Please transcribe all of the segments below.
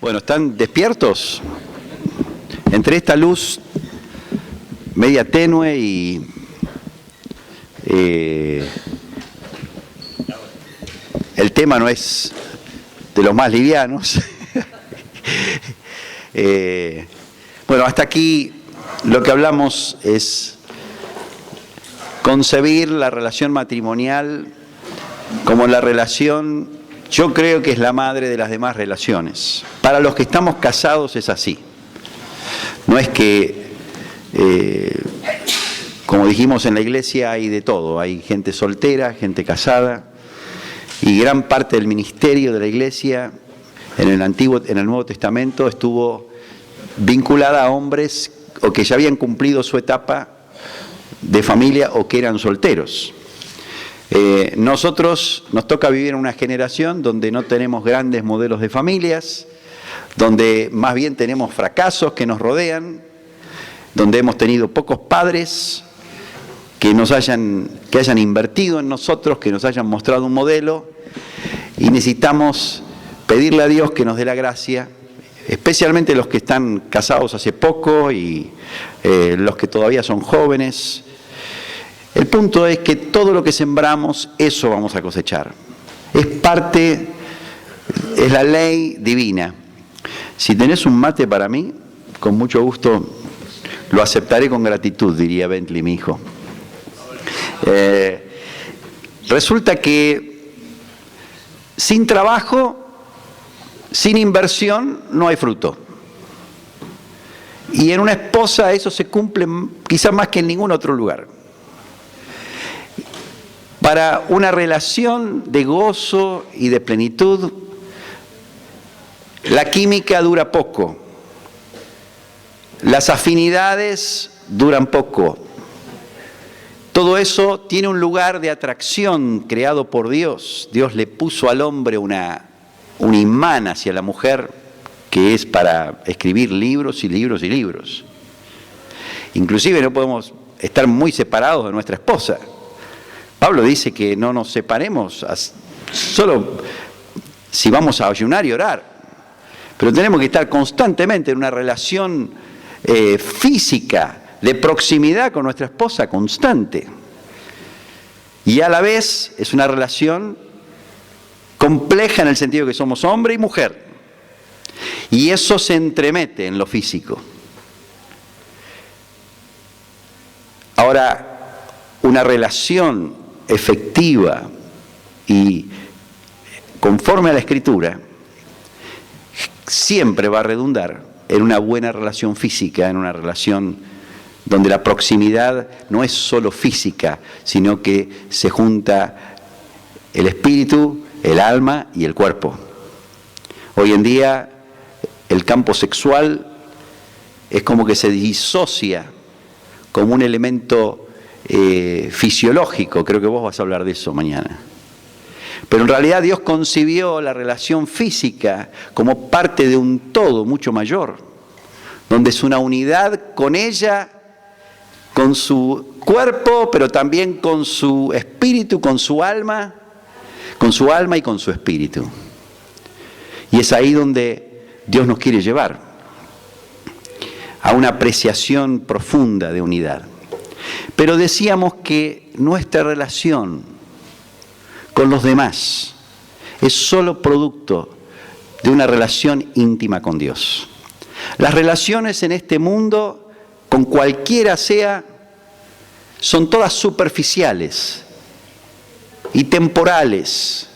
Bueno, ¿están despiertos? Entre esta luz media tenue y el tema no es de los más livianos. Bueno, hasta aquí lo que hablamos es concebir la relación matrimonial como la relación, yo creo que es la madre de las demás relaciones. Para los que estamos casados es así. No es que, como dijimos en la iglesia, hay de todo. Hay gente soltera, gente casada, y gran parte del ministerio de la iglesia en el Nuevo Testamento estuvo vinculada a hombres o que ya habían cumplido su etapa de familia o que eran solteros. Nosotros nos toca vivir en una generación donde no tenemos grandes modelos de familias, donde más bien tenemos fracasos que nos rodean, donde hemos tenido pocos padres que hayan invertido en nosotros, que nos hayan mostrado un modelo, y necesitamos pedirle a Dios que nos dé la gracia, especialmente los que están casados hace poco y los que todavía son jóvenes. El punto es que todo lo que sembramos, eso vamos a cosechar. Es la ley divina. Si tenés un mate para mí, con mucho gusto lo aceptaré con gratitud, diría Bentley, mi hijo. Resulta que sin trabajo, sin inversión, no hay fruto. Y en una esposa eso se cumple quizás más que en ningún otro lugar. Para una relación de gozo y de plenitud, la química dura poco, las afinidades duran poco. Todo eso tiene un lugar de atracción creado por Dios. Dios le puso al hombre un imán hacia la mujer que es para escribir libros y libros y libros. Inclusive no podemos estar muy separados de nuestra esposa. Pablo dice que no nos separemos solo si vamos a ayunar y orar, pero tenemos que estar constantemente en una relación física, de proximidad con nuestra esposa constante. Y a la vez es una relación compleja en el sentido que somos hombre y mujer. Y eso se entremete en lo físico. Ahora, una relación efectiva y conforme a la Escritura siempre va a redundar en una buena relación física, en una relación donde la proximidad no es solo física, sino que se junta el espíritu, el alma y el cuerpo. Hoy en día el campo sexual es como que se disocia como un elemento fisiológico. Creo que vos vas a hablar de eso mañana. Pero en realidad Dios concibió la relación física como parte de un todo mucho mayor, donde es una unidad con ella, con su cuerpo, pero también con su espíritu, con su alma y con su espíritu. Y es ahí donde Dios nos quiere llevar, a una apreciación profunda de unidad. Pero decíamos que nuestra relación con los demás es solo producto de una relación íntima con Dios. Las relaciones en este mundo, con cualquiera sea, son todas superficiales y temporales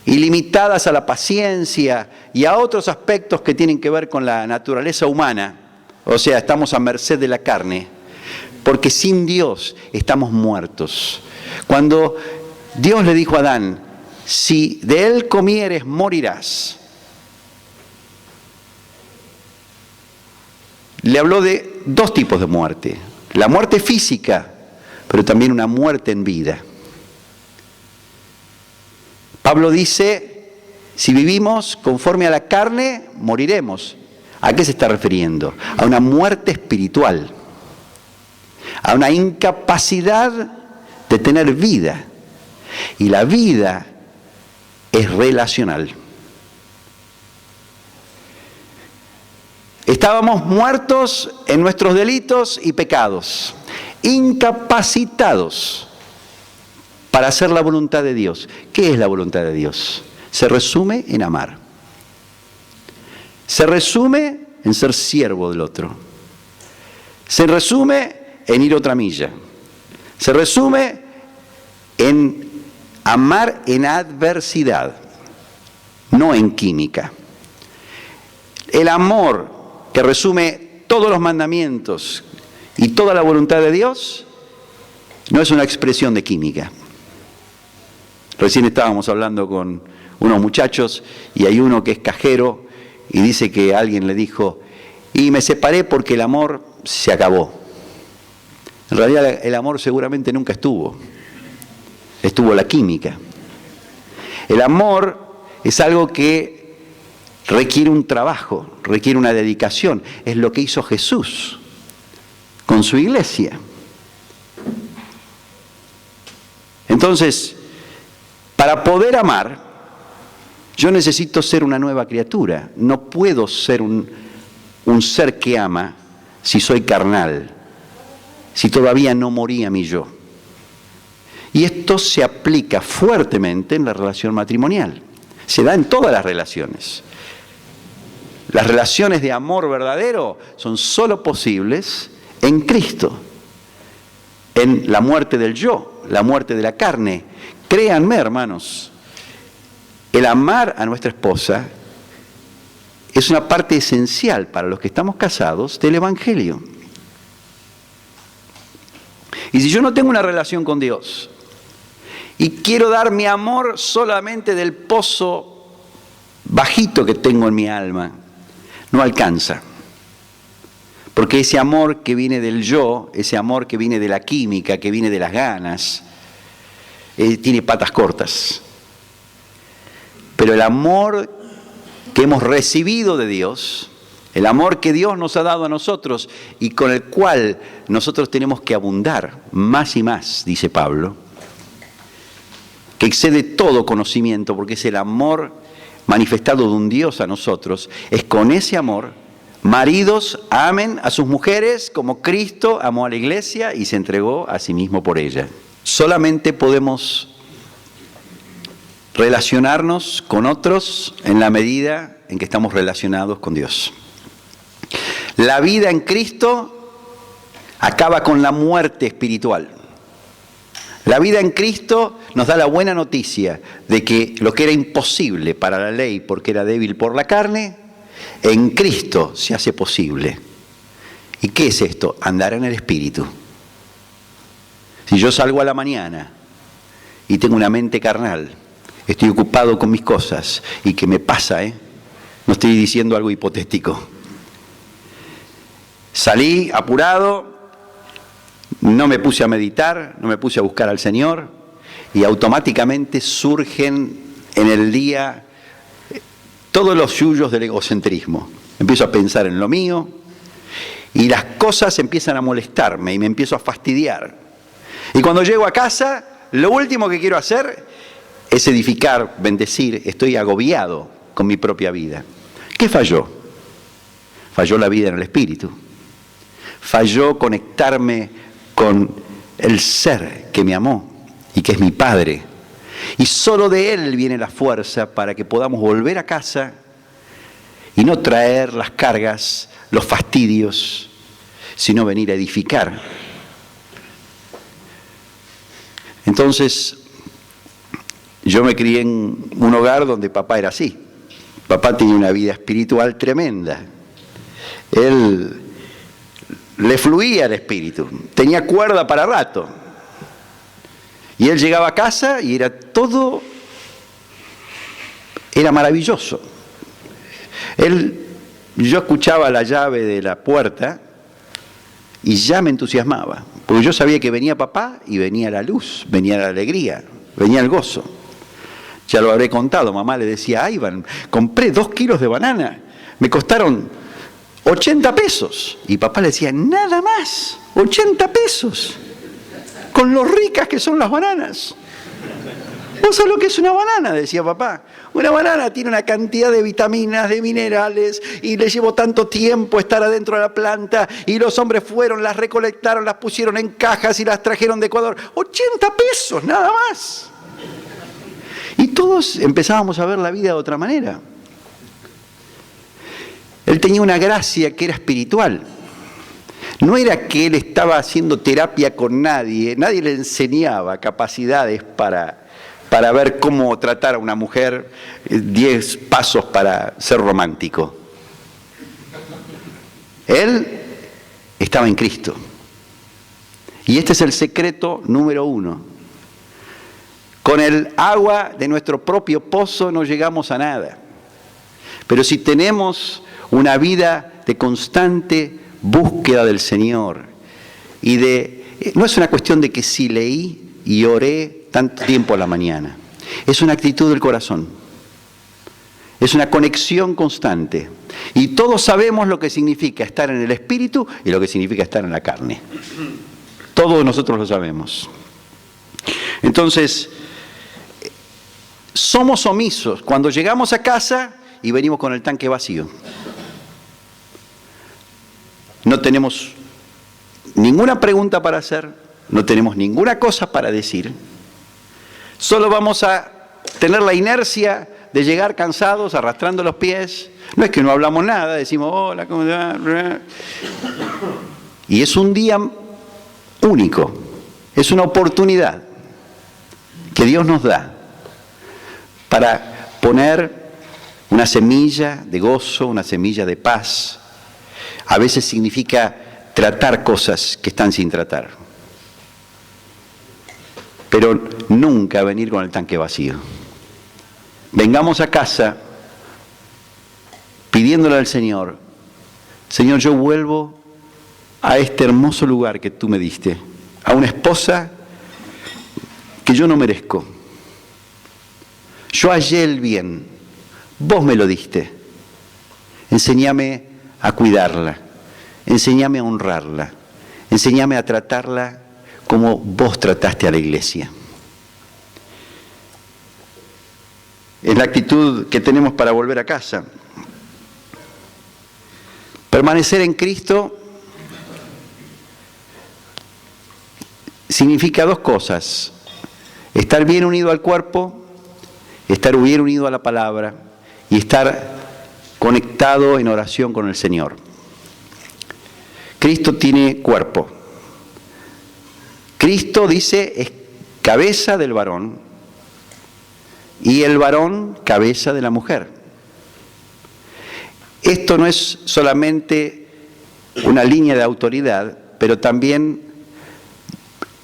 y limitadas a la paciencia y a otros aspectos que tienen que ver con la naturaleza humana. O sea, estamos a merced de la carne. Porque sin Dios estamos muertos. Cuando Dios le dijo a Adán, si de él comieres, morirás. Le habló de dos tipos de muerte. La muerte física, pero también una muerte en vida. Pablo dice, si vivimos conforme a la carne, moriremos. ¿A qué se está refiriendo? A una muerte espiritual. A una incapacidad de tener vida. Y la vida es relacional. Estábamos muertos en nuestros delitos y pecados, incapacitados para hacer la voluntad de Dios. ¿Qué es la voluntad de Dios? Se resume en amar. Se resume en ser siervo del otro. Se resume en ir otra milla. Se resume en amar en adversidad, no en química. El amor que resume todos los mandamientos y toda la voluntad de Dios no es una expresión de química. Recién estábamos hablando con unos muchachos y hay uno que es cajero y dice que alguien le dijo, y me separé porque el amor se acabó. En realidad el amor seguramente nunca estuvo la química. El amor es algo que requiere un trabajo, requiere una dedicación. Es lo que hizo Jesús con su iglesia. Entonces, para poder amar, yo necesito ser una nueva criatura. No puedo ser un ser que ama si soy carnal, si todavía no moría mi yo. Y esto se aplica fuertemente en la relación matrimonial. Se da en todas las relaciones. Las relaciones de amor verdadero son solo posibles en Cristo, en la muerte del yo, la muerte de la carne. Créanme, hermanos, el amar a nuestra esposa es una parte esencial para los que estamos casados del Evangelio. Y si yo no tengo una relación con Dios y quiero dar mi amor solamente del pozo bajito que tengo en mi alma, no alcanza. Porque ese amor que viene del yo, ese amor que viene de la química, que viene de las ganas, tiene patas cortas. Pero el amor que hemos recibido de Dios, el amor que Dios nos ha dado a nosotros y con el cual nosotros tenemos que abundar más y más, dice Pablo, que excede todo conocimiento, porque es el amor manifestado de un Dios a nosotros. Es con ese amor, maridos amen a sus mujeres como Cristo amó a la iglesia y se entregó a sí mismo por ella. Solamente podemos relacionarnos con otros en la medida en que estamos relacionados con Dios. La vida en Cristo acaba con la muerte espiritual. La vida en Cristo nos da la buena noticia de que lo que era imposible para la ley porque era débil por la carne, en Cristo se hace posible. ¿Y qué es esto? Andar en el Espíritu. Si yo salgo a la mañana y tengo una mente carnal, estoy ocupado con mis cosas, y ¿qué me pasa? No estoy diciendo algo hipotético. Salí apurado, no me puse a meditar, no me puse a buscar al Señor, y automáticamente surgen en el día todos los yuyos del egocentrismo. Empiezo a pensar en lo mío, y las cosas empiezan a molestarme, y me empiezo a fastidiar. Y cuando llego a casa, lo último que quiero hacer es edificar, bendecir. Estoy agobiado con mi propia vida. ¿Qué falló? Falló la vida en el Espíritu. Falló conectarme con el ser que me amó y que es mi Padre. Y solo de Él viene la fuerza para que podamos volver a casa y no traer las cargas, los fastidios, sino venir a edificar. Entonces, yo me crié en un hogar donde papá era así. Papá tenía una vida espiritual tremenda. Él le fluía el espíritu, tenía cuerda para rato. Y él llegaba a casa y era maravilloso. Yo escuchaba la llave de la puerta y ya me entusiasmaba, porque yo sabía que venía papá y venía la luz, venía la alegría, venía el gozo. Ya lo habré contado, mamá le decía a Iván, compré 2 kilos de banana, me costaron 80 pesos. Y papá le decía, nada más, 80 pesos, con lo ricas que son las bananas. ¿Vos sabés lo que es una banana?, decía papá. Una banana tiene una cantidad de vitaminas, de minerales, y le llevó tanto tiempo estar adentro de la planta, y los hombres fueron, las recolectaron, las pusieron en cajas y las trajeron de Ecuador. 80 pesos, nada más. Y todos empezábamos a ver la vida de otra manera. Él tenía una gracia que era espiritual. No era que él estaba haciendo terapia con nadie, nadie le enseñaba capacidades para ver cómo tratar a una mujer, 10 pasos para ser romántico. Él estaba en Cristo. Y este es el secreto número 1. Con el agua de nuestro propio pozo no llegamos a nada. Pero si tenemos una vida de constante búsqueda del Señor no es una cuestión de que si leí y oré tanto tiempo a la mañana, es una actitud del corazón, es una conexión constante, y todos sabemos lo que significa estar en el Espíritu y lo que significa estar en la carne. Todos nosotros lo sabemos. Entonces, somos omisos cuando llegamos a casa y venimos con el tanque vacío. No tenemos ninguna pregunta para hacer, no tenemos ninguna cosa para decir. Solo vamos a tener la inercia de llegar cansados, arrastrando los pies. No es que no hablamos nada, decimos, hola, ¿cómo te va? Y es un día único, es una oportunidad que Dios nos da para poner una semilla de gozo, una semilla de paz. A veces significa tratar cosas que están sin tratar. Pero nunca venir con el tanque vacío. Vengamos a casa pidiéndole al Señor, Señor, yo vuelvo a este hermoso lugar que tú me diste, a una esposa que yo no merezco. Yo hallé el bien, vos me lo diste. Enséñame a cuidarla, enséñame a honrarla, enséñame a tratarla como vos trataste a la iglesia. Es la actitud que tenemos para volver a casa. Permanecer en Cristo significa 2 cosas: estar bien unido al cuerpo, estar bien unido a la palabra y estar conectado en oración con el Señor. Cristo tiene cuerpo. Cristo, dice, es cabeza del varón y el varón cabeza de la mujer. Esto no es solamente una línea de autoridad, pero también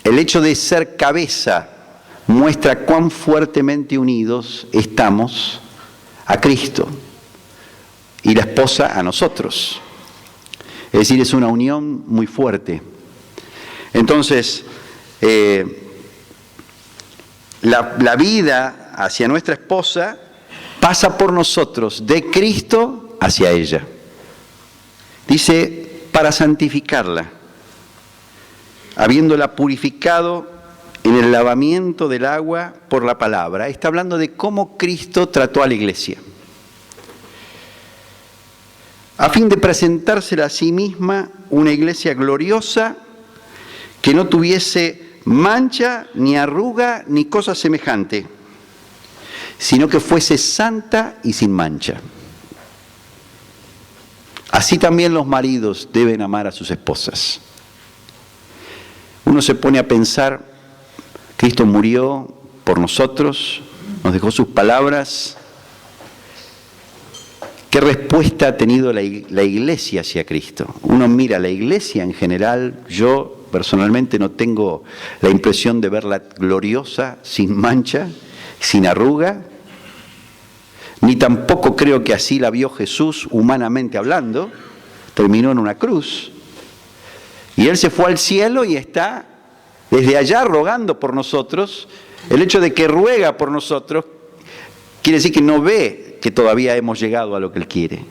el hecho de ser cabeza muestra cuán fuertemente unidos estamos a Cristo y la esposa a nosotros. Es decir, es una unión muy fuerte. Entonces, la vida hacia nuestra esposa pasa por nosotros, de Cristo hacia ella. Dice, para santificarla, habiéndola purificado en el lavamiento del agua por la palabra. Está hablando de cómo Cristo trató a la iglesia, a fin de presentársela a sí misma una iglesia gloriosa, que no tuviese mancha, ni arruga, ni cosa semejante, sino que fuese santa y sin mancha. Así también los maridos deben amar a sus esposas. Uno se pone a pensar, Cristo murió por nosotros, nos dejó sus palabras. ¿Qué respuesta ha tenido la iglesia hacia Cristo? Uno mira la iglesia en general, yo personalmente no tengo la impresión de verla gloriosa, sin mancha, sin arruga, ni tampoco creo que así la vio Jesús humanamente hablando. Terminó en una cruz y Él se fue al cielo y está desde allá rogando por nosotros. El hecho de que ruega por nosotros quiere decir que no ve que todavía hemos llegado a lo que Él quiere.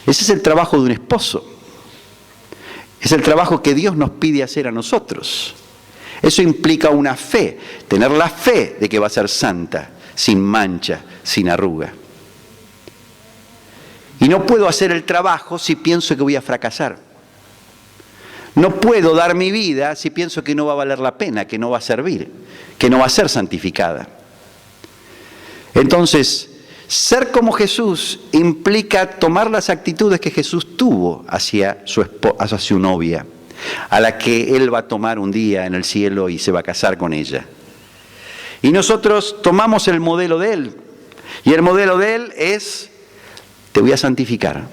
Ese es el trabajo de un esposo. Es el trabajo que Dios nos pide hacer a nosotros. Eso implica una fe, tener la fe de que va a ser santa, sin mancha, sin arruga. Y no puedo hacer el trabajo si pienso que voy a fracasar. No puedo dar mi vida si pienso que no va a valer la pena, que no va a servir, que no va a ser santificada. Entonces, ser como Jesús implica tomar las actitudes que Jesús tuvo hacia su novia, a la que Él va a tomar un día en el cielo y se va a casar con ella. Y nosotros tomamos el modelo de Él, y el modelo de Él es: te voy a santificar,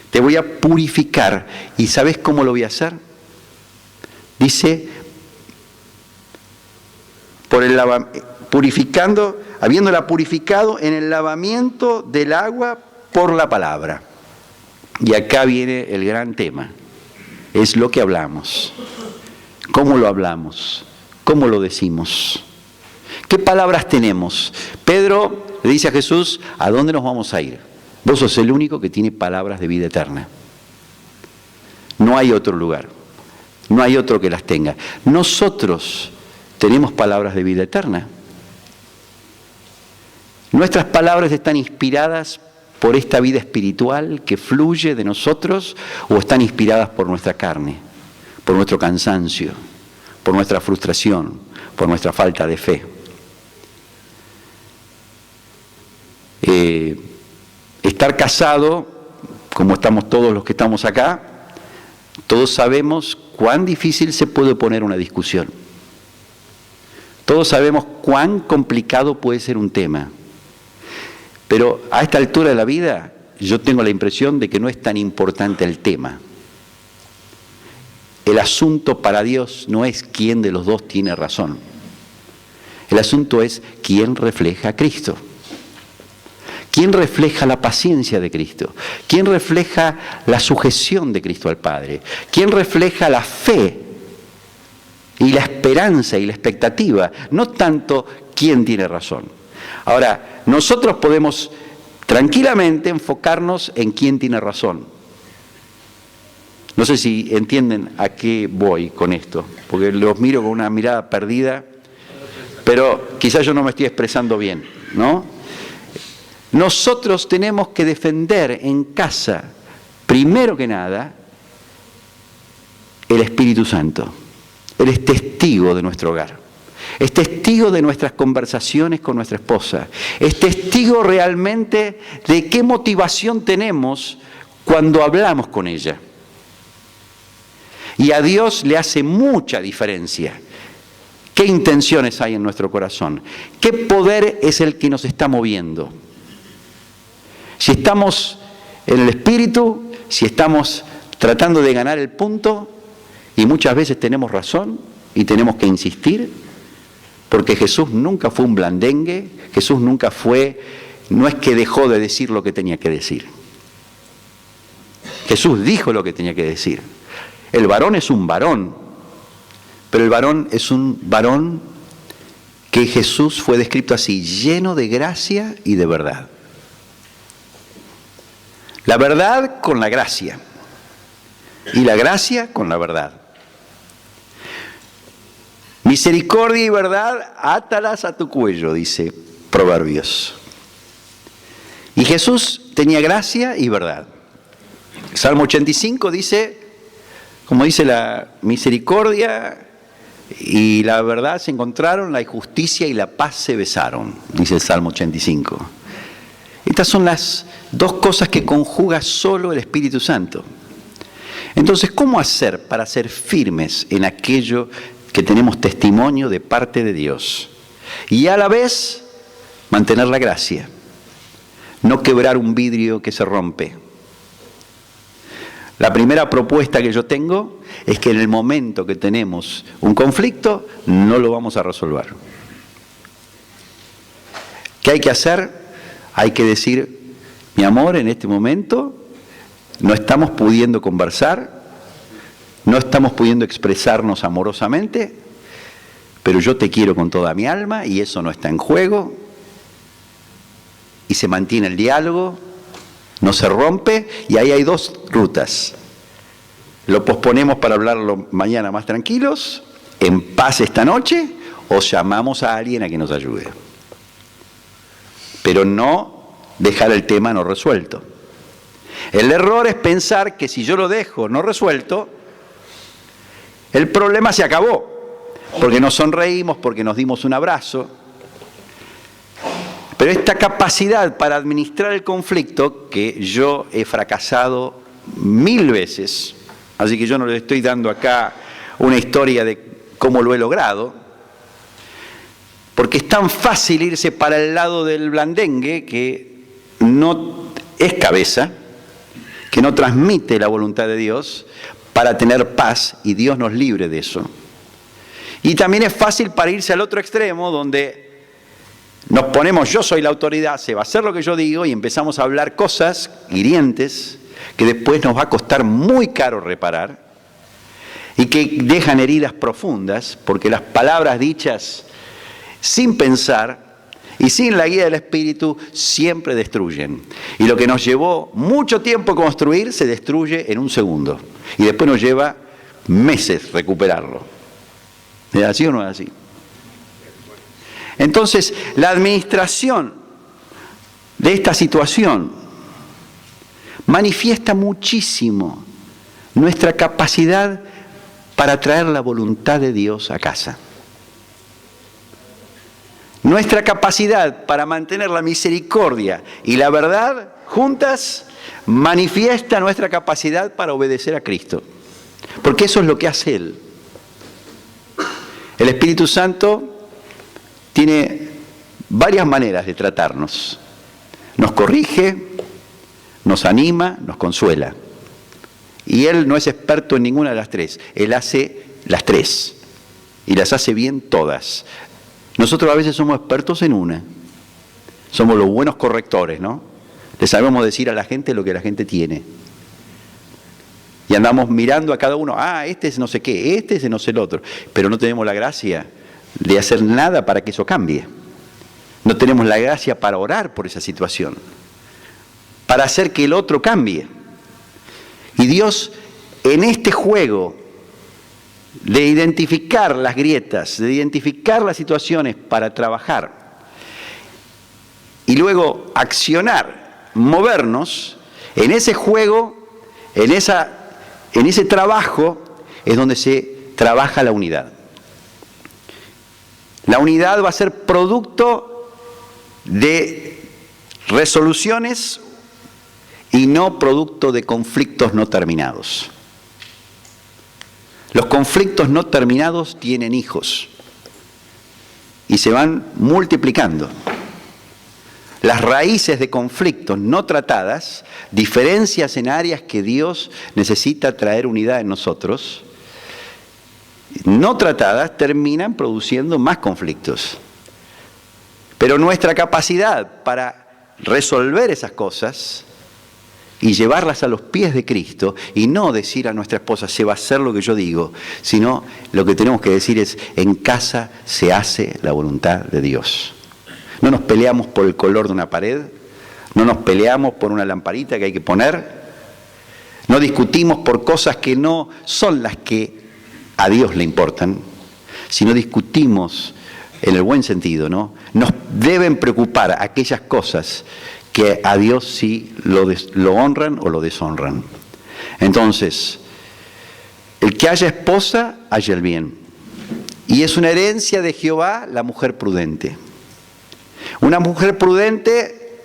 te voy a purificar. ¿Y sabes cómo lo voy a hacer? Dice, purificando, habiéndola purificado en el lavamiento del agua por la palabra. Y acá viene el gran tema, es lo que hablamos. ¿Cómo lo hablamos? ¿Cómo lo decimos? ¿Qué palabras tenemos? Pedro le dice a Jesús: ¿a dónde nos vamos a ir? Vos sos el único que tiene palabras de vida eterna. No hay otro lugar, no hay otro que las tenga. Nosotros tenemos palabras de vida eterna. Nuestras palabras están inspiradas por esta vida espiritual que fluye de nosotros, o están inspiradas por nuestra carne, por nuestro cansancio, por nuestra frustración, por nuestra falta de fe. Estar casado, como estamos todos los que estamos acá, todos sabemos cuán difícil se puede poner una discusión. Todos sabemos cuán complicado puede ser un tema. Pero a esta altura de la vida, yo tengo la impresión de que no es tan importante el tema. El asunto para Dios no es quién de los dos tiene razón. El asunto es quién refleja a Cristo. ¿Quién refleja la paciencia de Cristo? ¿Quién refleja la sujeción de Cristo al Padre? ¿Quién refleja la fe y la esperanza y la expectativa? No tanto quién tiene razón. Ahora, nosotros podemos tranquilamente enfocarnos en quién tiene razón. No sé si entienden a qué voy con esto, porque los miro con una mirada perdida, pero quizás yo no me estoy expresando bien, ¿no? Nosotros tenemos que defender en casa, primero que nada, el Espíritu Santo. Él es testigo de nuestro hogar. Es testigo de nuestras conversaciones con nuestra esposa. Es testigo realmente de qué motivación tenemos cuando hablamos con ella. Y a Dios le hace mucha diferencia. ¿Qué intenciones hay en nuestro corazón? ¿Qué poder es el que nos está moviendo? Si estamos en el Espíritu, si estamos tratando de ganar el punto, y muchas veces tenemos razón y tenemos que insistir, porque Jesús nunca fue un blandengue, Jesús nunca fue, no es que dejó de decir lo que tenía que decir. Jesús dijo lo que tenía que decir. El varón es un varón, pero el varón es un varón que Jesús fue descrito así, lleno de gracia y de verdad. La verdad con la gracia y la gracia con la verdad. Misericordia y verdad, átalas a tu cuello, dice Proverbios. Y Jesús tenía gracia y verdad. Salmo 85 dice, como dice, la misericordia y la verdad se encontraron, la justicia y la paz se besaron, dice el Salmo 85. Estas son las dos cosas que conjuga solo el Espíritu Santo. Entonces, ¿cómo hacer para ser firmes en aquello que tenemos testimonio de parte de Dios? Y a la vez, mantener la gracia. No quebrar un vidrio que se rompe. La primera propuesta que yo tengo es que en el momento que tenemos un conflicto, no lo vamos a resolver. ¿Qué hay que hacer? Hay que decir, mi amor, en este momento no estamos pudiendo conversar, no estamos pudiendo expresarnos amorosamente, pero yo te quiero con toda mi alma y eso no está en juego, y se mantiene el diálogo, no se rompe, y ahí hay dos rutas. Lo posponemos para hablarlo mañana más tranquilos, en paz esta noche o llamamos a alguien a que nos ayude. Pero no dejar el tema no resuelto. El error es pensar que si yo lo dejo no resuelto, el problema se acabó, porque nos sonreímos, porque nos dimos un abrazo. Pero esta capacidad para administrar el conflicto, que yo he fracasado 1000 veces, así que yo no les estoy dando acá una historia de cómo lo he logrado, porque es tan fácil irse para el lado del blandengue, que no es cabeza, que no transmite la voluntad de Dios para tener paz, y Dios nos libre de eso. Y también es fácil para irse al otro extremo, donde nos ponemos, yo soy la autoridad, se va a hacer lo que yo digo, y empezamos a hablar cosas hirientes que después nos va a costar muy caro reparar y que dejan heridas profundas, porque las palabras dichas sin pensar y sin la guía del Espíritu siempre destruyen. Y lo que nos llevó mucho tiempo construir se destruye en un segundo. Y después nos lleva meses recuperarlo. ¿Es así o no es así? Entonces, la administración de esta situación manifiesta muchísimo nuestra capacidad para traer la voluntad de Dios a casa. Nuestra capacidad para mantener la misericordia y la verdad juntas manifiesta nuestra capacidad para obedecer a Cristo. Porque eso es lo que hace Él. El Espíritu Santo tiene varias maneras de tratarnos. Nos corrige, nos anima, nos consuela. Y Él no es experto en ninguna de las tres. Él hace las tres. Y las hace bien todas. Nosotros a veces somos expertos en una. Somos los buenos correctores, ¿no? Le sabemos decir a la gente lo que la gente tiene. Y andamos mirando a cada uno, este es no sé qué, este es no sé el otro. Pero no tenemos la gracia de hacer nada para que eso cambie. No tenemos la gracia para orar por esa situación, para hacer que el otro cambie. Y Dios, en este juego de identificar las grietas, de identificar las situaciones para trabajar y luego accionar, movernos, en ese juego, en ese trabajo es donde se trabaja la unidad. La unidad va a ser producto de resoluciones y no producto de conflictos no terminados. Los conflictos no terminados tienen hijos y se van multiplicando. Las raíces de conflictos no tratadas, diferencias en áreas que Dios necesita traer unidad en nosotros, no tratadas terminan produciendo más conflictos. Pero nuestra capacidad para resolver esas cosas y llevarlas a los pies de Cristo, y no decir a nuestra esposa, se va a hacer lo que yo digo, sino lo que tenemos que decir es, en casa se hace la voluntad de Dios. No nos peleamos por el color de una pared, no nos peleamos por una lamparita que hay que poner, no discutimos por cosas que no son las que a Dios le importan, sino discutimos en el buen sentido, ¿no? Nos deben preocupar aquellas cosas que a Dios sí lo honran o lo deshonran. Entonces, el que haya esposa, haya el bien. Y es una herencia de Jehová la mujer prudente. Una mujer prudente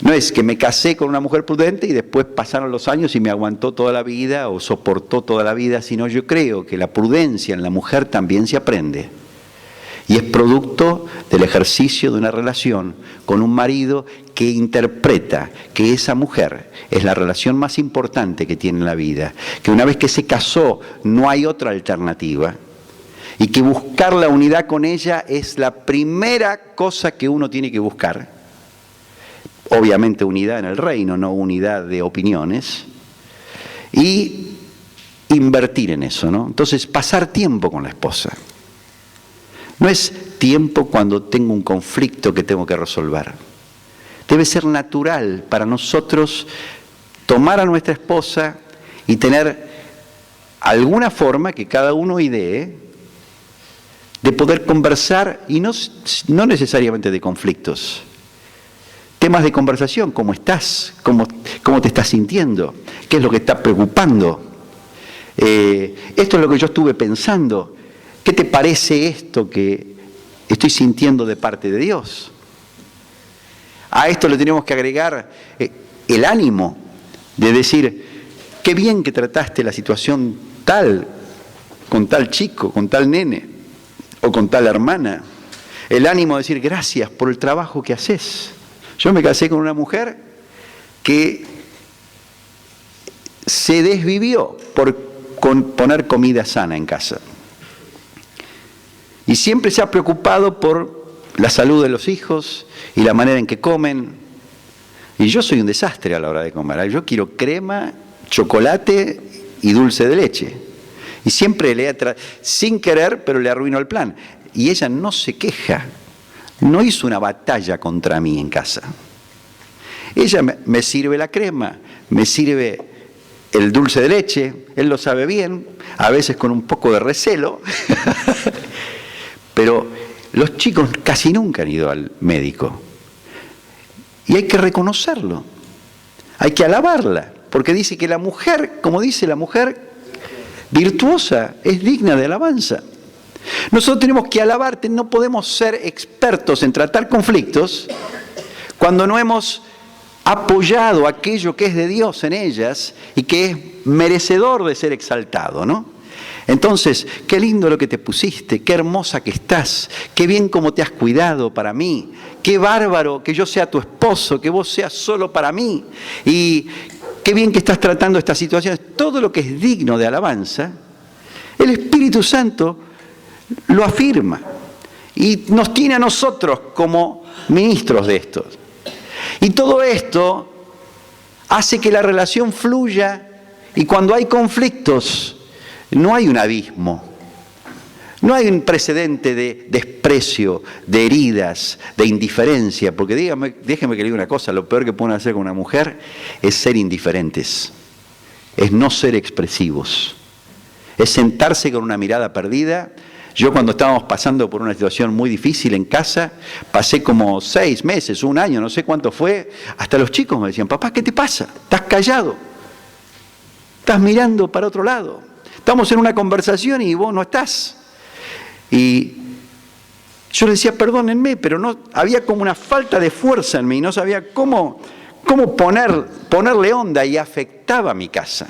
no es que me casé con una mujer prudente y después pasaron los años y me aguantó toda la vida o soportó toda la vida, sino yo creo que la prudencia en la mujer también se aprende. Y es producto del ejercicio de una relación con un marido que interpreta que esa mujer es la relación más importante que tiene en la vida, que una vez que se casó no hay otra alternativa y que buscar la unidad con ella es la primera cosa que uno tiene que buscar. Obviamente unidad en el reino, no unidad de opiniones, y invertir en eso, ¿no? Entonces, pasar tiempo con la esposa. No es tiempo cuando tengo un conflicto que tengo que resolver. Debe ser natural para nosotros tomar a nuestra esposa y tener alguna forma que cada uno idee de poder conversar, y no necesariamente de conflictos. Temas de conversación: ¿cómo estás? ¿Cómo te estás sintiendo? ¿Qué es lo que está preocupando? Esto es lo que yo estuve pensando. ¿Qué te parece esto que estoy sintiendo de parte de Dios? A esto le tenemos que agregar el ánimo de decir: qué bien que trataste la situación tal, con tal chico, con tal nene, o con tal hermana. El ánimo de decir: gracias por el trabajo que haces. Yo me casé con una mujer que se desvivió por poner comida sana en casa. Y siempre se ha preocupado por la salud de los hijos y la manera en que comen. Y yo soy un desastre a la hora de comer. Yo quiero crema, chocolate y dulce de leche. Y siempre sin querer, pero le arruino el plan. Y ella no se queja. No hizo una batalla contra mí en casa. Ella me sirve la crema, me sirve el dulce de leche, él lo sabe bien, a veces con un poco de recelo, pero los chicos casi nunca han ido al médico. Y hay que reconocerlo, hay que alabarla, porque dice que la mujer, como dice la mujer virtuosa, es digna de alabanza. Nosotros tenemos que alabarte, no podemos ser expertos en tratar conflictos cuando no hemos apoyado aquello que es de Dios en ellas y que es merecedor de ser exaltado, ¿no? Entonces, qué lindo lo que te pusiste, qué hermosa que estás, qué bien cómo te has cuidado para mí, qué bárbaro que yo sea tu esposo, que vos seas solo para mí, y qué bien que estás tratando estas situaciones. Todo lo que es digno de alabanza, el Espíritu Santo lo afirma y nos tiene a nosotros como ministros de esto. Y todo esto hace que la relación fluya, y cuando hay conflictos no hay un abismo, no hay un precedente de desprecio, de heridas, de indiferencia, porque déjeme que le diga una cosa: lo peor que pueden hacer con una mujer es ser indiferentes, es no ser expresivos, es sentarse con una mirada perdida. Yo, cuando estábamos pasando por una situación muy difícil en casa, pasé como 6 meses, 1 año, no sé cuánto fue, hasta los chicos me decían: papá, ¿qué te pasa? ¿Estás callado? ¿Estás mirando para otro lado? Estamos en una conversación y vos no estás. Y yo les decía: perdónenme, pero no, había como una falta de fuerza en mí, no sabía cómo ponerle onda, y afectaba mi casa,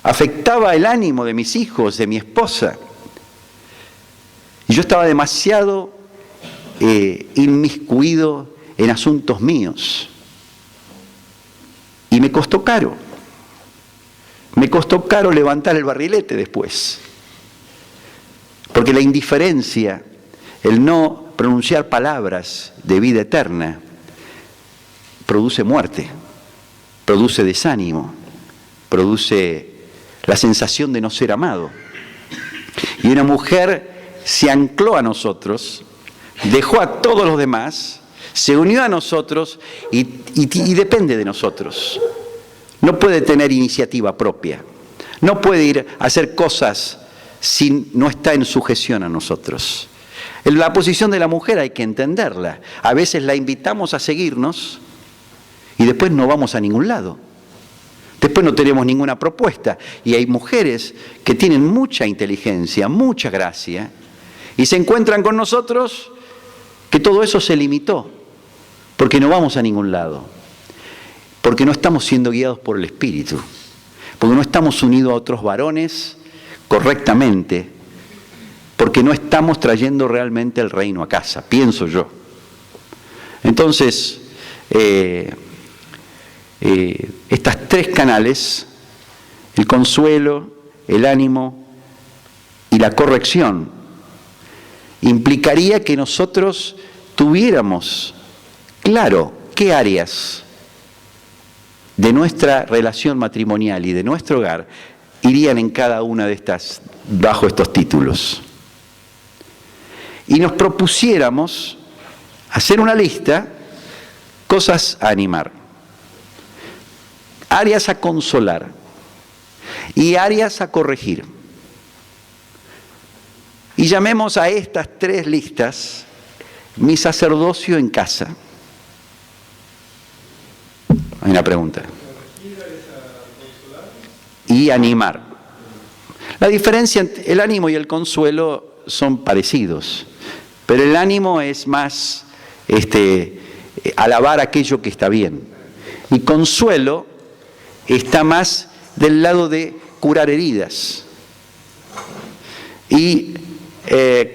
afectaba el ánimo de mis hijos, de mi esposa. Y yo estaba demasiado inmiscuido en asuntos míos. Y me costó caro. Me costó caro levantar el barrilete después. Porque la indiferencia, el no pronunciar palabras de vida eterna, produce muerte, produce desánimo, produce la sensación de no ser amado. Y una mujer se ancló a nosotros, dejó a todos los demás, se unió a nosotros y depende de nosotros. No puede tener iniciativa propia, no puede ir a hacer cosas si no está en sujeción a nosotros. La posición de la mujer hay que entenderla. A veces la invitamos a seguirnos y después no vamos a ningún lado. Después no tenemos ninguna propuesta. Y hay mujeres que tienen mucha inteligencia, mucha gracia, y se encuentran con nosotros que todo eso se limitó, porque no vamos a ningún lado, porque no estamos siendo guiados por el Espíritu, porque no estamos unidos a otros varones correctamente, porque no estamos trayendo realmente el reino a casa, pienso yo. Entonces, estas 3 canales, el consuelo, el ánimo y la corrección, implicaría que nosotros tuviéramos claro qué áreas de nuestra relación matrimonial y de nuestro hogar irían en cada una de estas, bajo estos títulos. Y nos propusiéramos hacer una lista, cosas a animar, áreas a consolar y áreas a corregir. Y llamemos a estas 3 listas mi sacerdocio en casa. Hay una pregunta. Y animar. La diferencia entre el ánimo y el consuelo son parecidos, pero el ánimo es más alabar aquello que está bien. Y consuelo está más del lado de curar heridas. Y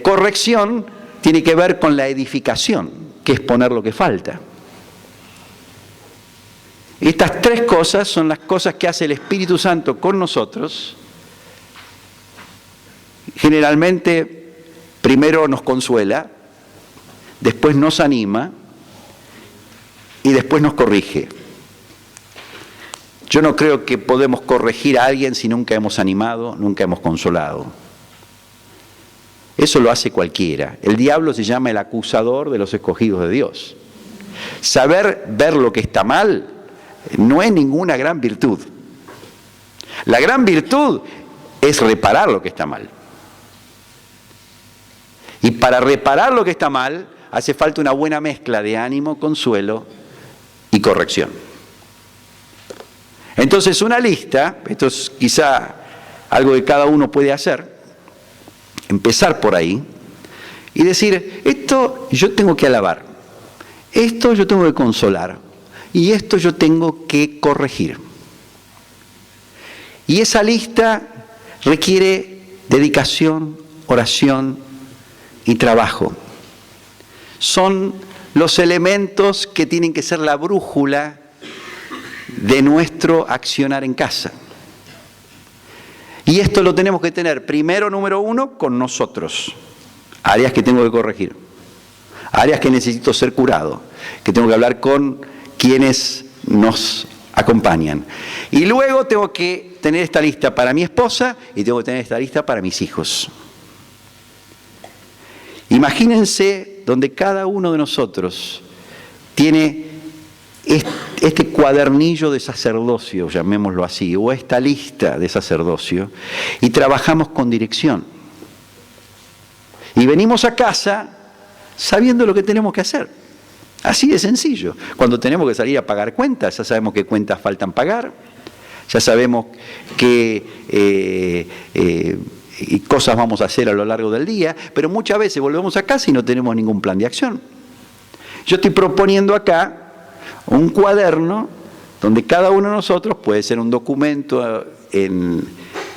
corrección tiene que ver con la edificación, que es poner lo que falta. Estas 3 cosas son las cosas que hace el Espíritu Santo con nosotros. Generalmente, primero nos consuela, después nos anima y después nos corrige. Yo no creo que podemos corregir a alguien si nunca hemos animado, nunca hemos consolado. Eso lo hace cualquiera. El diablo se llama el acusador de los escogidos de Dios. Saber ver lo que está mal no es ninguna gran virtud. La gran virtud es reparar lo que está mal. Y para reparar lo que está mal, hace falta una buena mezcla de ánimo, consuelo y corrección. Entonces, una lista, esto es quizá algo que cada uno puede hacer, empezar por ahí y decir, esto yo tengo que alabar, esto yo tengo que consolar y esto yo tengo que corregir. Y esa lista requiere dedicación, oración y trabajo. Son los elementos que tienen que ser la brújula de nuestro accionar en casa. Y esto lo tenemos que tener primero, número 1, con nosotros. Áreas que tengo que corregir. Áreas que necesito ser curado. Que tengo que hablar con quienes nos acompañan. Y luego tengo que tener esta lista para mi esposa y tengo que tener esta lista para mis hijos. Imagínense donde cada uno de nosotros tiene este cuadernillo de sacerdocio, llamémoslo así, o esta lista de sacerdocio, y trabajamos con dirección. Y venimos a casa sabiendo lo que tenemos que hacer. Así de sencillo. Cuando tenemos que salir a pagar cuentas, ya sabemos qué cuentas faltan pagar, ya sabemos qué cosas vamos a hacer a lo largo del día, pero muchas veces volvemos a casa y no tenemos ningún plan de acción. Yo estoy proponiendo acá un cuaderno donde cada uno de nosotros puede ser un documento en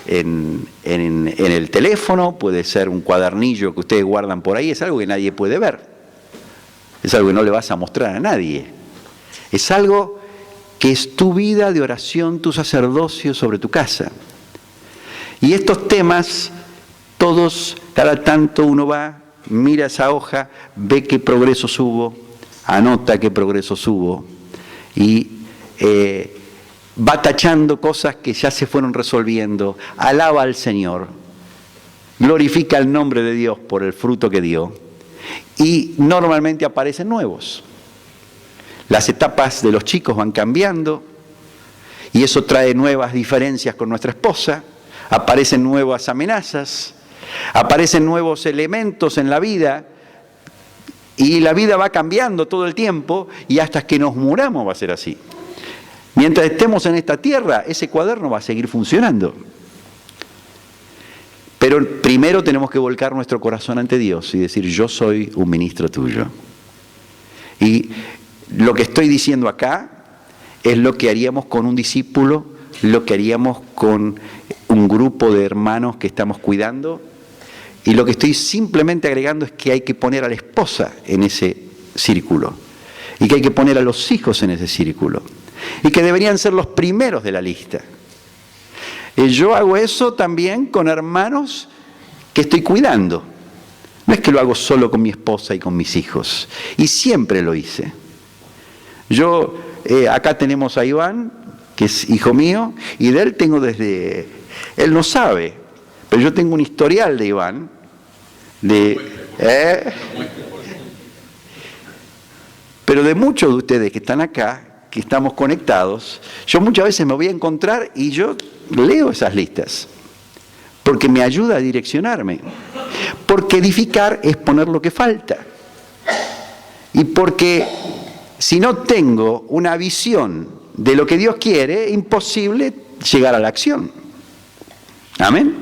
el teléfono, puede ser un cuadernillo que ustedes guardan por ahí, es algo que nadie puede ver, es algo que no le vas a mostrar a nadie, es algo que es tu vida de oración, tu sacerdocio sobre tu casa. Y estos temas, todos, cada tanto uno va, mira esa hoja, ve qué progresos hubo, anota qué progresos hubo y va tachando cosas que ya se fueron resolviendo, alaba al Señor, glorifica el nombre de Dios por el fruto que dio y normalmente aparecen nuevos. Las etapas de los chicos van cambiando y eso trae nuevas diferencias con nuestra esposa, aparecen nuevas amenazas, aparecen nuevos elementos en la vida y la vida va cambiando todo el tiempo y hasta que nos muramos va a ser así. Mientras estemos en esta tierra, ese cuaderno va a seguir funcionando. Pero primero tenemos que volcar nuestro corazón ante Dios y decir, yo soy un ministro tuyo. Y lo que estoy diciendo acá es lo que haríamos con un discípulo, lo que haríamos con un grupo de hermanos que estamos cuidando. Y lo que estoy simplemente agregando es que hay que poner a la esposa en ese círculo. Y que hay que poner a los hijos en ese círculo. Y que deberían ser los primeros de la lista. Yo hago eso también con hermanos que estoy cuidando. No es que lo hago solo con mi esposa y con mis hijos. Y siempre lo hice. Yo, acá tenemos a Iván, que es hijo mío, y de él tengo desde... Él no sabe, pero yo tengo un historial de Iván, pero de muchos de ustedes que están acá, que estamos conectados, yo muchas veces me voy a encontrar y yo leo esas listas, porque me ayuda a direccionarme, porque edificar es poner lo que falta, y porque si no tengo una visión de lo que Dios quiere, es imposible llegar a la acción. Amén.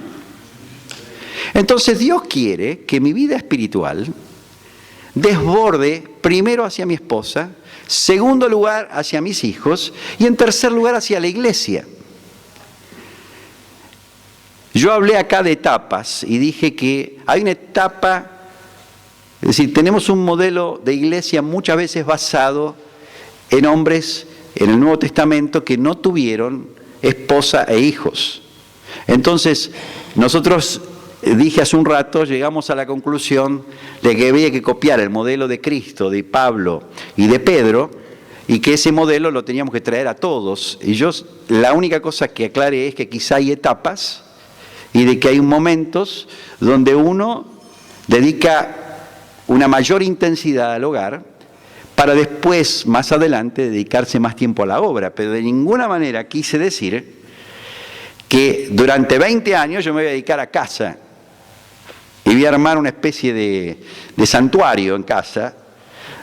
Entonces Dios quiere que mi vida espiritual desborde primero hacia mi esposa, segundo lugar hacia mis hijos y en tercer lugar hacia la iglesia. Yo hablé acá de etapas y dije que hay una etapa, es decir, tenemos un modelo de iglesia muchas veces basado en hombres en el Nuevo Testamento que no tuvieron esposa e hijos. Entonces, nosotros, dije hace un rato, llegamos a la conclusión de que había que copiar el modelo de Cristo, de Pablo y de Pedro, y que ese modelo lo teníamos que traer a todos. Y yo, la única cosa que aclaré es que quizá hay etapas y de que hay momentos donde uno dedica una mayor intensidad al hogar para después, más adelante, dedicarse más tiempo a la obra. Pero de ninguna manera quise decir que durante 20 años yo me voy a dedicar a casa y voy a armar una especie de santuario en casa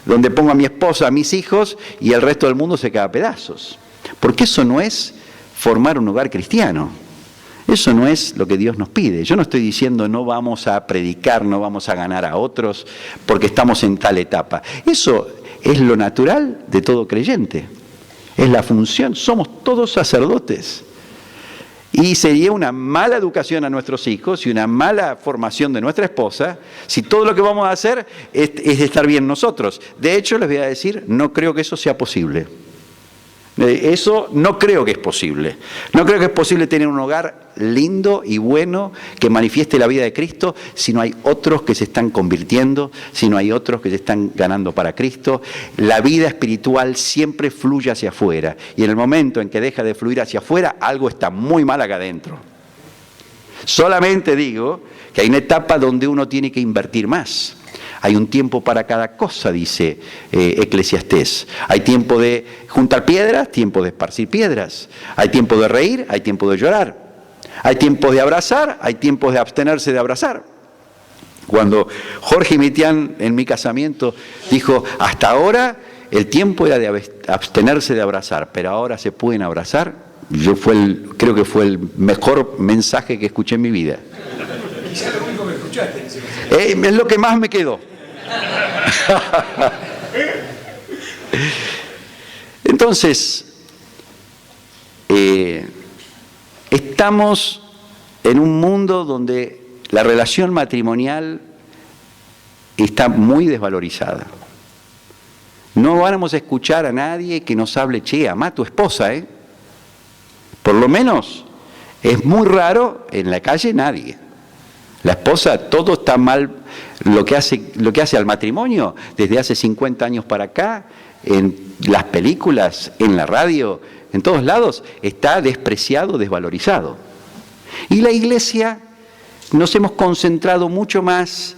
donde pongo a mi esposa, a mis hijos y el resto del mundo se cae a pedazos. Porque eso no es formar un hogar cristiano. Eso no es lo que Dios nos pide. Yo no estoy diciendo no vamos a predicar, no vamos a ganar a otros porque estamos en tal etapa. Eso es lo natural de todo creyente. Es la función. Somos todos sacerdotes. Y sería una mala educación a nuestros hijos y una mala formación de nuestra esposa si todo lo que vamos a hacer es estar bien nosotros. De hecho, les voy a decir, no creo que eso sea posible. Eso no creo que es posible. No creo que es posible tener un hogar lindo y bueno que manifieste la vida de Cristo si no hay otros que se están convirtiendo, si no hay otros que se están ganando para Cristo. La vida espiritual siempre fluye hacia afuera y en el momento en que deja de fluir hacia afuera, algo está muy mal acá adentro. Solamente digo que hay una etapa donde uno tiene que invertir más. Hay un tiempo para cada cosa, dice Eclesiastés. Hay tiempo de juntar piedras, tiempo de esparcir piedras. Hay tiempo de reír, hay tiempo de llorar. Hay tiempo de abrazar, hay tiempos de abstenerse de abrazar. Cuando Jorge Mitián en mi casamiento dijo, hasta ahora el tiempo era de abstenerse de abrazar, pero ahora se pueden abrazar, creo que fue el mejor mensaje que escuché en mi vida. Quizás lo único que escuchaste. Es lo que más me quedó. Entonces, estamos en un mundo donde la relación matrimonial está muy desvalorizada. No vamos a escuchar a nadie que nos hable, che, amá a tu esposa, Por lo menos es muy raro en la calle nadie. La esposa, todo está mal, lo que hace al matrimonio desde hace 50 años para acá, en las películas, en la radio, en todos lados, está despreciado, desvalorizado. Y la iglesia nos hemos concentrado mucho más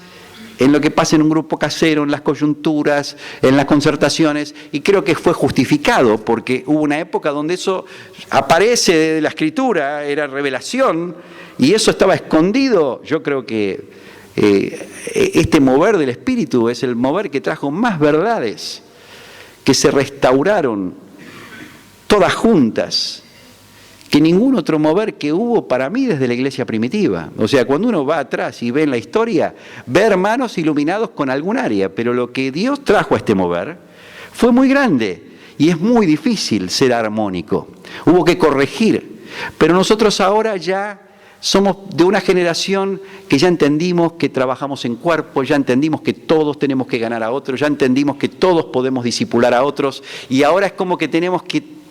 en lo que pasa en un grupo casero, en las coyunturas, en las concertaciones, y creo que fue justificado, porque hubo una época donde eso aparece de la Escritura, era revelación, y eso estaba escondido. Yo creo que este mover del Espíritu es el mover que trajo más verdades, que se restauraron todas juntas, que ningún otro mover que hubo para mí desde la iglesia primitiva. O sea, cuando uno va atrás y ve en la historia, ve hermanos iluminados con algún área, pero lo que Dios trajo a este mover fue muy grande y es muy difícil ser armónico. Hubo que corregir, pero nosotros ahora ya somos de una generación que ya entendimos que trabajamos en cuerpo, ya entendimos que todos tenemos que ganar a otros, ya entendimos que todos podemos discipular a otros, y ahora es como que tenemos que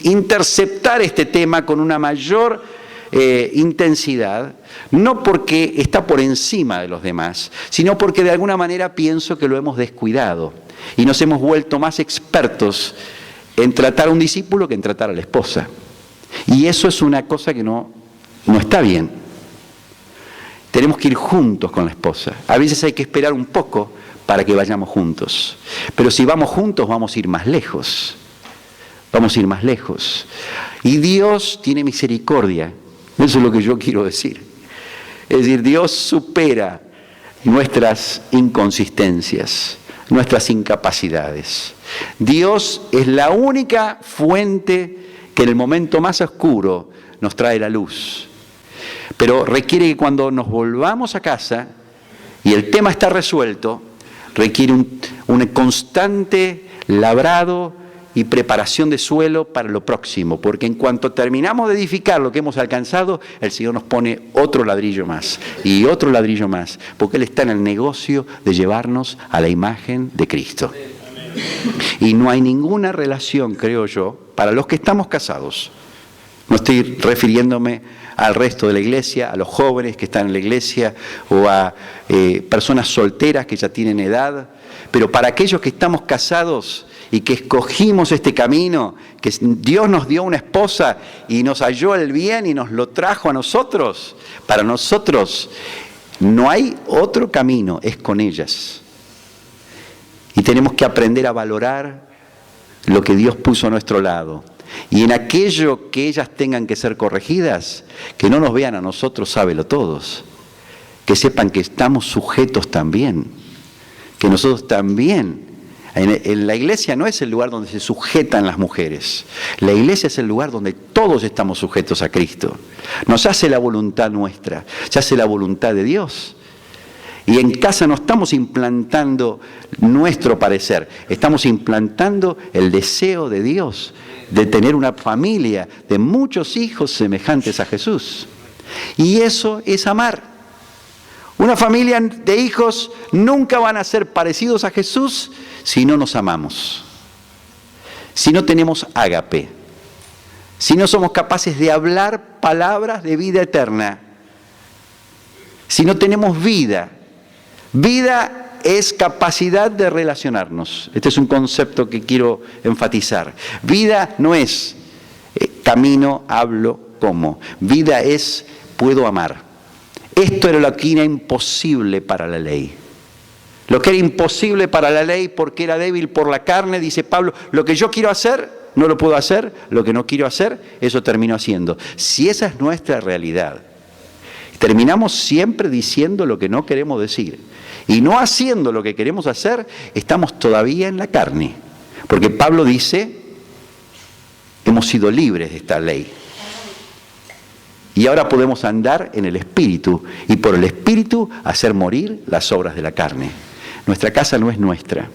interceptar este tema con una mayor intensidad, no porque está por encima de los demás, sino porque de alguna manera pienso que lo hemos descuidado y nos hemos vuelto más expertos en tratar a un discípulo que en tratar a la esposa. Y eso es una cosa que no está bien. Tenemos que ir juntos con la esposa. A veces hay que esperar un poco para que vayamos juntos. Pero si vamos juntos vamos a ir más lejos. Vamos a ir más lejos. Y Dios tiene misericordia. Eso es lo que yo quiero decir. Es decir, Dios supera nuestras inconsistencias, nuestras incapacidades. Dios es la única fuente que en el momento más oscuro nos trae la luz. Pero requiere que cuando nos volvamos a casa y el tema está resuelto, requiere un constante labrado y preparación de suelo para lo próximo, porque en cuanto terminamos de edificar lo que hemos alcanzado, el Señor nos pone otro ladrillo más y otro ladrillo más, porque Él está en el negocio de llevarnos a la imagen de Cristo. Y no hay ninguna relación, creo yo, para los que estamos casados. No estoy refiriéndome al resto de la iglesia, a los jóvenes que están en la iglesia o a personas solteras que ya tienen edad, pero para aquellos que estamos casados y que escogimos este camino, que Dios nos dio una esposa y nos halló el bien y nos lo trajo a nosotros, para nosotros no hay otro camino, es con ellas. Y tenemos que aprender a valorar lo que Dios puso a nuestro lado. Y en aquello que ellas tengan que ser corregidas, que no nos vean a nosotros, sábelo todos. Que sepan que estamos sujetos también. Que nosotros también. En la iglesia no es el lugar donde se sujetan las mujeres. La iglesia es el lugar donde todos estamos sujetos a Cristo. No se hace la voluntad nuestra, se hace la voluntad de Dios. Y en casa no estamos implantando nuestro parecer, estamos implantando el deseo de Dios de tener una familia de muchos hijos semejantes a Jesús. Y eso es amar. Una familia de hijos nunca van a ser parecidos a Jesús si no nos amamos, si no tenemos ágape, si no somos capaces de hablar palabras de vida eterna, si no tenemos vida. Vida es capacidad de relacionarnos. Este es un concepto que quiero enfatizar. Vida no es camino, hablo, como. Vida es puedo amar. Esto era lo que era imposible para la ley. Lo que era imposible para la ley porque era débil por la carne, dice Pablo, lo que yo quiero hacer, no lo puedo hacer, lo que no quiero hacer, eso termino haciendo. Si esa es nuestra realidad, terminamos siempre diciendo lo que no queremos decir. Y no haciendo lo que queremos hacer, estamos todavía en la carne. Porque Pablo dice, hemos sido libres de esta ley. Y ahora podemos andar en el Espíritu y por el Espíritu hacer morir las obras de la carne. Nuestra casa no es nuestra.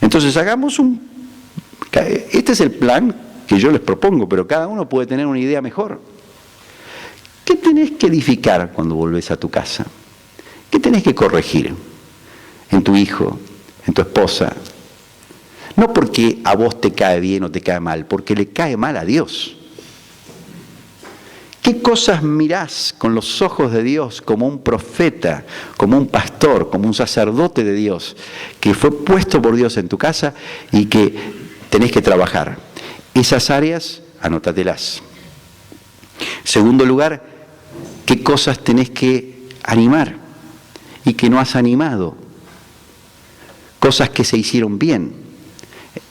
Entonces este es el plan que yo les propongo, pero cada uno puede tener una idea mejor. ¿Qué tenés que edificar cuando volvés a tu casa? ¿Qué tenés que corregir en tu hijo, en tu esposa? No porque a vos te cae bien o te cae mal, porque le cae mal a Dios. ¿Qué cosas mirás con los ojos de Dios como un profeta, como un pastor, como un sacerdote de Dios, que fue puesto por Dios en tu casa y que tenés que trabajar? Esas áreas, anótatelas. Segundo lugar, ¿qué cosas tenés que animar y que no has animado? Cosas que se hicieron bien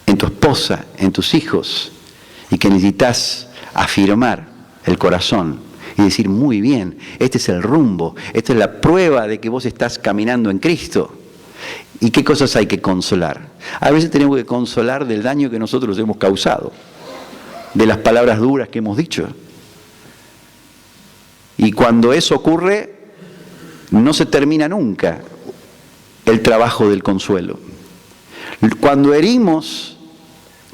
en tu esposa, en tus hijos, y que necesitas afirmar el corazón y decir, muy bien, este es el rumbo, esta es la prueba de que vos estás caminando en Cristo. ¿Y qué cosas hay que consolar? A veces tenemos que consolar del daño que nosotros hemos causado, de las palabras duras que hemos dicho. Y cuando eso ocurre, no se termina nunca el trabajo del consuelo. Cuando herimos,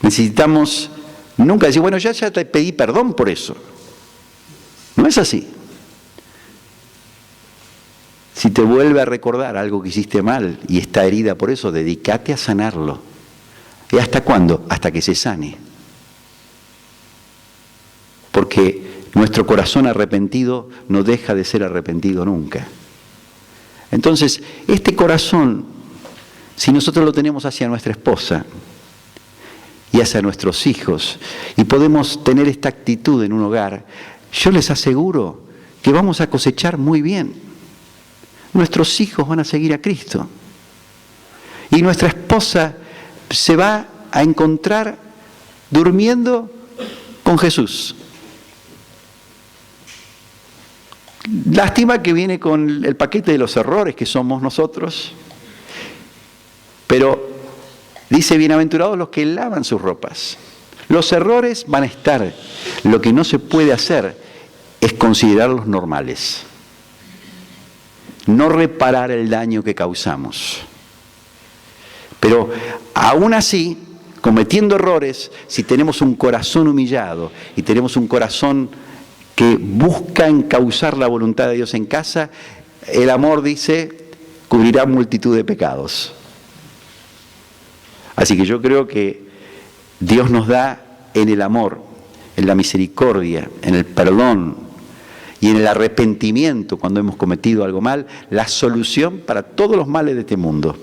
necesitamos nunca decir, bueno, ya te pedí perdón por eso. No es así. Si te vuelve a recordar algo que hiciste mal y está herida por eso, dedícate a sanarlo. ¿Y hasta cuándo? Hasta que se sane. Porque nuestro corazón arrepentido no deja de ser arrepentido nunca. Entonces, este corazón, si nosotros lo tenemos hacia nuestra esposa y hacia nuestros hijos, y podemos tener esta actitud en un hogar, yo les aseguro que vamos a cosechar muy bien. Nuestros hijos van a seguir a Cristo. Y nuestra esposa se va a encontrar durmiendo con Jesús. Lástima que viene con el paquete de los errores que somos nosotros, pero dice, bienaventurados los que lavan sus ropas. Los errores van a estar. Lo que no se puede hacer es considerarlos normales. No reparar el daño que causamos. Pero aún así, cometiendo errores, si tenemos un corazón humillado y tenemos un corazón que busca encauzar la voluntad de Dios en casa, el amor, dice, cubrirá multitud de pecados. Así que yo creo que Dios nos da en el amor, en la misericordia, en el perdón y en el arrepentimiento cuando hemos cometido algo mal, la solución para todos los males de este mundo.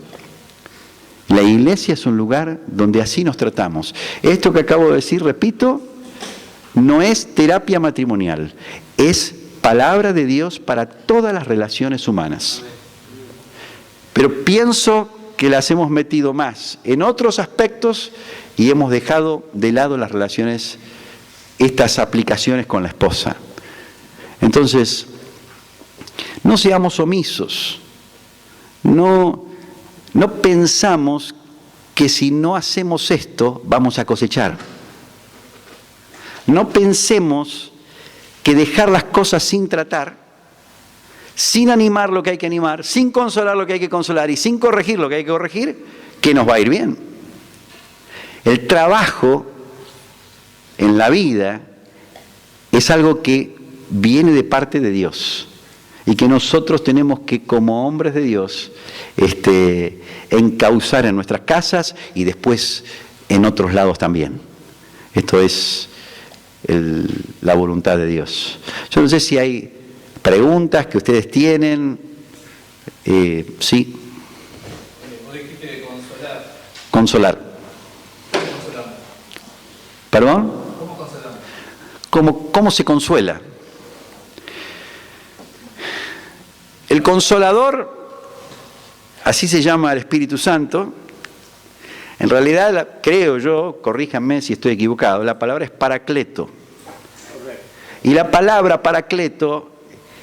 La iglesia es un lugar donde así nos tratamos. Esto que acabo de decir, repito, no es terapia matrimonial, es palabra de Dios para todas las relaciones humanas. Pero pienso que las hemos metido más en otros aspectos y hemos dejado de lado las relaciones, estas aplicaciones con la esposa. Entonces, no seamos omisos, no pensamos que si no hacemos esto vamos a cosechar. No pensemos que dejar las cosas sin tratar, sin animar lo que hay que animar, sin consolar lo que hay que consolar y sin corregir lo que hay que corregir, que nos va a ir bien. El trabajo en la vida es algo que viene de parte de Dios y que nosotros tenemos que, como hombres de Dios, encauzar en nuestras casas y después en otros lados también. Esto es la voluntad de Dios. Yo no sé si hay preguntas que ustedes tienen. Sí. Vos dijiste de consolar. Consolar. ¿Cómo consolamos? ¿Perdón? ¿Cómo consolamos? ¿Cómo se consuela? El Consolador, así se llama el Espíritu Santo. En realidad, creo yo, corríjanme si estoy equivocado, la palabra es Paracleto. Y la palabra Paracleto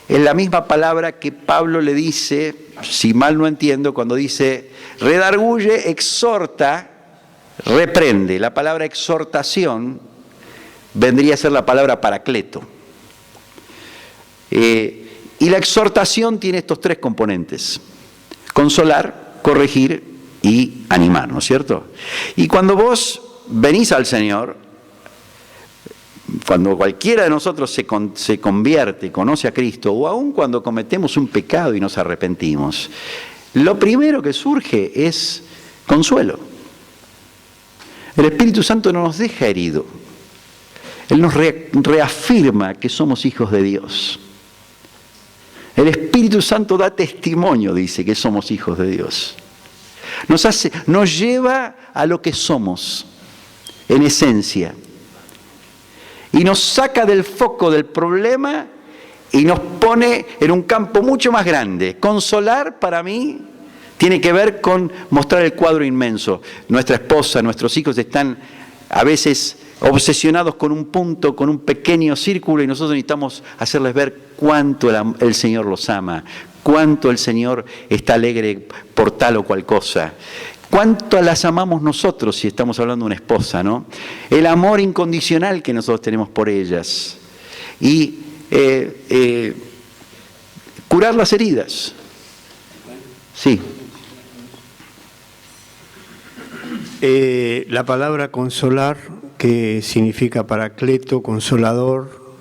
es la misma palabra que Pablo le dice, si mal no entiendo, cuando dice redarguye, exhorta, reprende. La palabra exhortación vendría a ser la palabra Paracleto. Y la exhortación tiene estos tres componentes: consolar, corregir y animar, ¿no es cierto? Y cuando vos venís al Señor, cuando cualquiera de nosotros se convierte, conoce a Cristo, o aun cuando cometemos un pecado y nos arrepentimos, lo primero que surge es consuelo. El Espíritu Santo no nos deja herido. Él nos reafirma que somos hijos de Dios. El Espíritu Santo da testimonio, dice, que somos hijos de Dios. Nos lleva a lo que somos, en esencia. Y nos saca del foco del problema y nos pone en un campo mucho más grande. Consolar, para mí, tiene que ver con mostrar el cuadro inmenso. Nuestra esposa, nuestros hijos están a veces obsesionados con un punto, con un pequeño círculo, y nosotros necesitamos hacerles ver cuánto el Señor los ama, cuánto el Señor está alegre por tal o cual cosa, cuánto las amamos nosotros, si estamos hablando de una esposa, ¿no? El amor incondicional que nosotros tenemos por ellas. Y curar las heridas. Sí. La palabra consolar, que significa paracleto, consolador,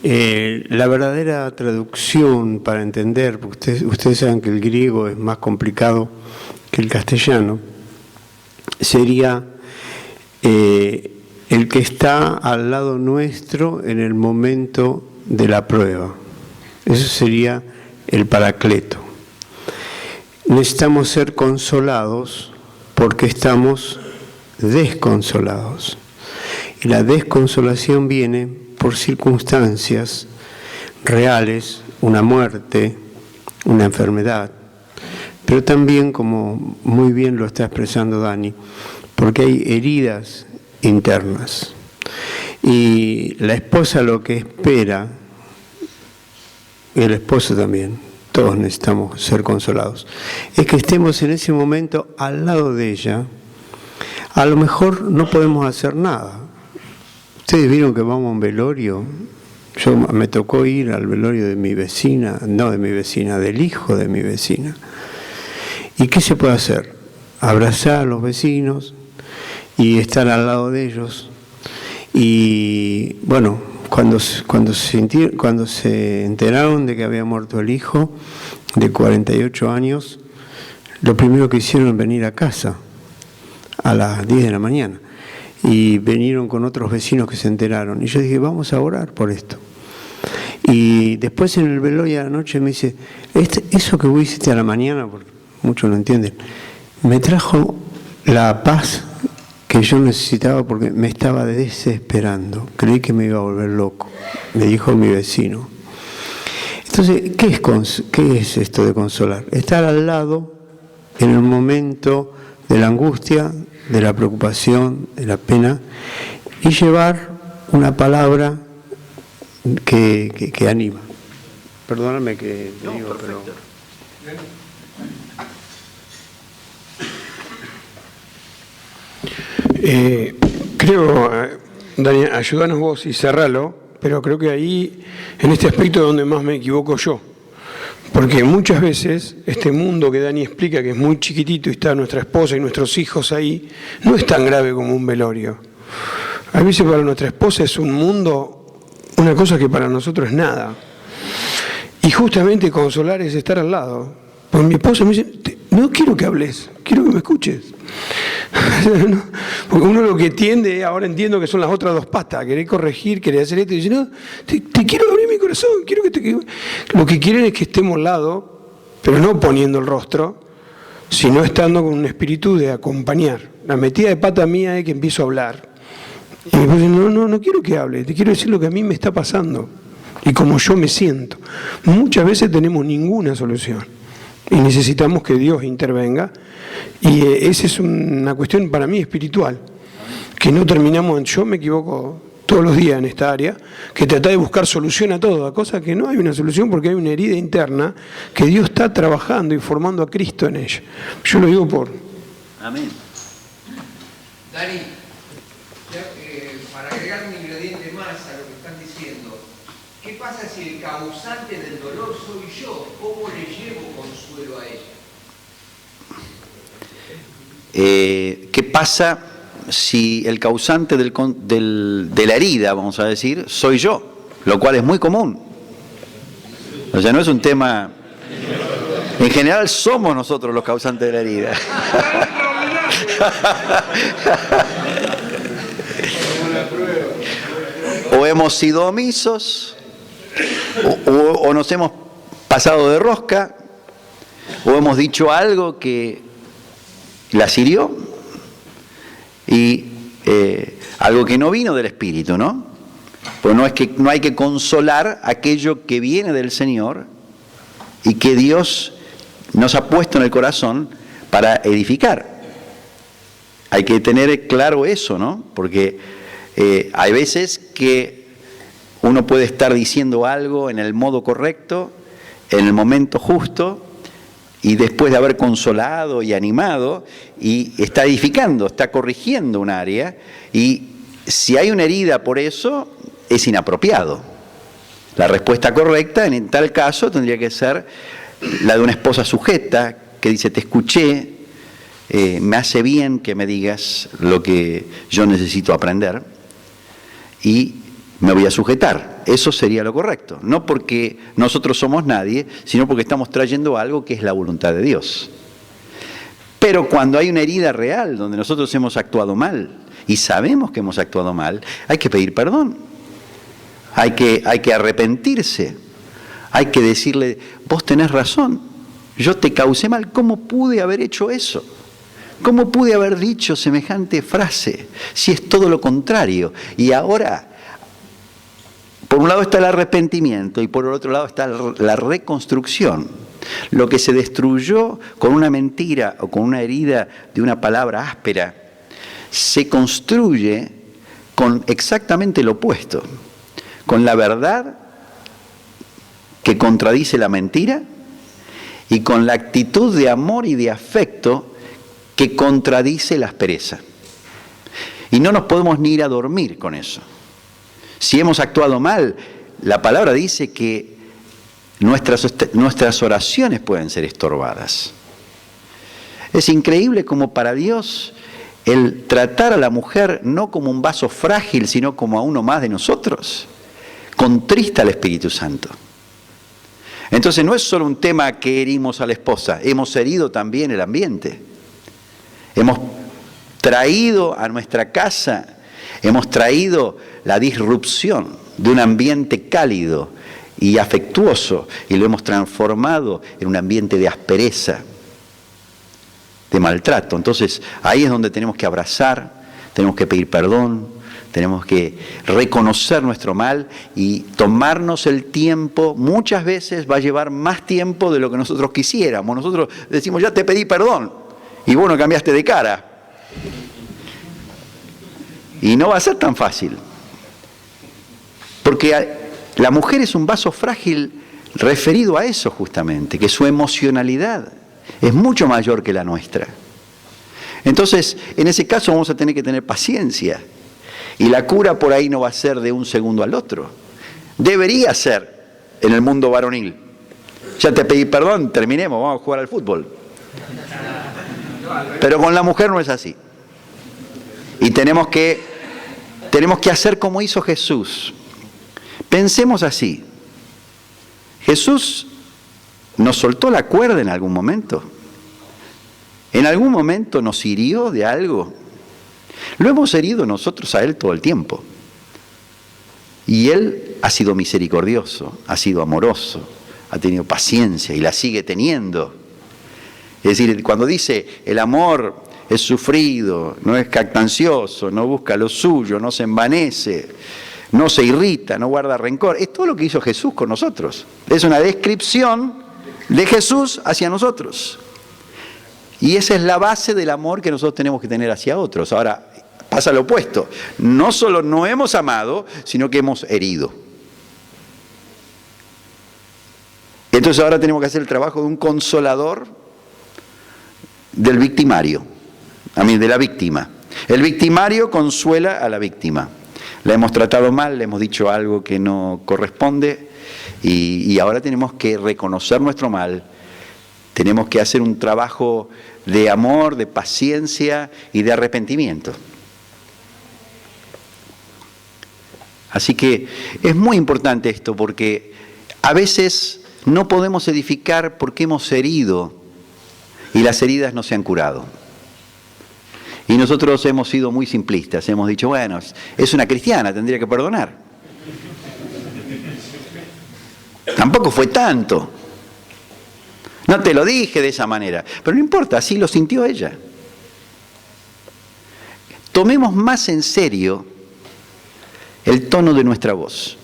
la verdadera traducción para entender, porque ustedes saben que el griego es más complicado que el castellano, sería el que está al lado nuestro en el momento de la prueba. Eso sería el paracleto. Necesitamos ser consolados porque estamos desconsolados. Y la desconsolación viene por circunstancias reales, una muerte, una enfermedad, pero también, como muy bien lo está expresando Dani, porque hay heridas internas. Y la esposa lo que espera, y el esposo también, todos necesitamos ser consolados, es que estemos en ese momento al lado de ella. A lo mejor no podemos hacer nada. Ustedes vieron que vamos a un velorio. Me tocó ir al velorio de mi vecina, no de mi vecina, del hijo de mi vecina. ¿Y qué se puede hacer? Abrazar a los vecinos y estar al lado de ellos. Y bueno, cuando se enteraron de que había muerto el hijo de 48 años, lo primero que hicieron es venir a casa a las 10 de la mañana. Y vinieron con otros vecinos que se enteraron. Y yo dije, vamos a orar por esto. Y después en el velorio de la noche me dice, eso que vos hiciste a la mañana, porque muchos no entienden, me trajo la paz que yo necesitaba porque me estaba desesperando. Creí que me iba a volver loco, me dijo mi vecino. Entonces, ¿qué es esto de consolar? Estar al lado en el momento de la angustia, de la preocupación, de la pena, y llevar una palabra que anima. Perdóname que te digo, perfecto. Creo, Daniel, ayúdanos vos y cerralo, pero creo que ahí, en este aspecto, es donde más me equivoco yo. Porque muchas veces este mundo que Dani explica, que es muy chiquitito y está nuestra esposa y nuestros hijos ahí, no es tan grave como un velorio. A veces para nuestra esposa es un mundo, una cosa que para nosotros es nada. Y justamente consolar es estar al lado. Porque mi esposa me dice, no quiero que hables, quiero que me escuches. Porque uno lo que tiende, ahora entiendo que son las otras dos patas, querer corregir, querer hacer esto, y dice, no, te quiero abrir mi corazón, quiero que Lo que quieren es que estemos al lado, pero no poniendo el rostro, sino estando con un espíritu de acompañar. La metida de pata mía es que empiezo a hablar. Y me dice, no quiero que hable, te quiero decir lo que a mí me está pasando y cómo yo me siento. Muchas veces tenemos ninguna solución y necesitamos que Dios intervenga. Y esa es una cuestión para mí espiritual, que no terminamos, yo me equivoco todos los días en esta área, que trata de buscar solución a todo, a cosas que no hay una solución porque hay una herida interna que Dios está trabajando y formando a Cristo en ella. Yo lo digo por... Amén. Dani, para agregar un ingrediente más a lo que están diciendo, ¿qué pasa si el causante del dolor soy yo? ¿Cómo le llevo consuelo a ella? ¿Qué pasa si el causante de la herida, vamos a decir, soy yo? Lo cual es muy común. O sea, no es un tema... En general somos nosotros los causantes de la herida. O hemos sido omisos, o nos hemos pasado de rosca, o hemos dicho algo que las hirió, y algo que no vino del Espíritu, ¿no? Pues no hay que consolar aquello que viene del Señor y que Dios nos ha puesto en el corazón para edificar. Hay que tener claro eso, ¿no? Porque hay veces que uno puede estar diciendo algo en el modo correcto, en el momento justo, y después de haber consolado y animado, y está edificando, está corrigiendo un área, y si hay una herida por eso, es inapropiado. La respuesta correcta en tal caso tendría que ser la de una esposa sujeta que dice, te escuché, me hace bien que me digas lo que yo necesito aprender y me voy a sujetar. Eso sería lo correcto. No porque nosotros somos nadie, sino porque estamos trayendo algo que es la voluntad de Dios. Pero cuando hay una herida real donde nosotros hemos actuado mal y sabemos que hemos actuado mal, hay que pedir perdón. Hay que arrepentirse. Hay que decirle, vos tenés razón, yo te causé mal. ¿Cómo pude haber hecho eso? ¿Cómo pude haber dicho semejante frase? Si es todo lo contrario. Y ahora, por un lado está el arrepentimiento y por el otro lado está la reconstrucción. Lo que se destruyó con una mentira o con una herida de una palabra áspera, se construye con exactamente lo opuesto, con la verdad que contradice la mentira y con la actitud de amor y de afecto que contradice la aspereza. Y no nos podemos ni ir a dormir con eso. Si hemos actuado mal, la palabra dice que nuestras oraciones pueden ser estorbadas. Es increíble como para Dios el tratar a la mujer no como un vaso frágil, sino como a uno más de nosotros, contrista al Espíritu Santo. Entonces no es solo un tema que herimos a la esposa, hemos herido también el ambiente. Hemos traído a nuestra casa, hemos traído la disrupción de un ambiente cálido y afectuoso y lo hemos transformado en un ambiente de aspereza, de maltrato. Entonces ahí es donde tenemos que abrazar, tenemos que pedir perdón, tenemos que reconocer nuestro mal y tomarnos el tiempo. Muchas veces va a llevar más tiempo de lo que nosotros quisiéramos. Nosotros decimos, ya te pedí perdón y vos no cambiaste de cara. Y no va a ser tan fácil. Porque la mujer es un vaso frágil referido a eso justamente, que su emocionalidad es mucho mayor que la nuestra. Entonces, en ese caso vamos a tener que tener paciencia. Y la cura por ahí no va a ser de un segundo al otro. Debería ser en el mundo varonil. Ya te pedí perdón, terminemos, vamos a jugar al fútbol. Pero con la mujer no es así. Y tenemos que hacer como hizo Jesús. Pensemos así. Jesús nos soltó la cuerda en algún momento. En algún momento nos hirió de algo. Lo hemos herido nosotros a Él todo el tiempo. Y Él ha sido misericordioso, ha sido amoroso, ha tenido paciencia y la sigue teniendo. Es decir, cuando dice el amor es sufrido, no es jactancioso, no busca lo suyo, no se envanece, no se irrita, no guarda rencor. Es todo lo que hizo Jesús con nosotros. Es una descripción de Jesús hacia nosotros. Y esa es la base del amor que nosotros tenemos que tener hacia otros. Ahora, pasa lo opuesto. No solo no hemos amado, sino que hemos herido. Entonces ahora tenemos que hacer el trabajo de un consolador del victimario, de la víctima. El victimario consuela a la víctima. La hemos tratado mal, le hemos dicho algo que no corresponde y ahora tenemos que reconocer nuestro mal. Tenemos que hacer un trabajo de amor, de paciencia y de arrepentimiento. Así que es muy importante esto porque a veces no podemos edificar porque hemos herido y las heridas no se han curado. Y nosotros hemos sido muy simplistas, hemos dicho, bueno, es una cristiana, tendría que perdonar. Tampoco fue tanto. No te lo dije de esa manera, pero no importa, así lo sintió ella. Tomemos más en serio el tono de nuestra voz.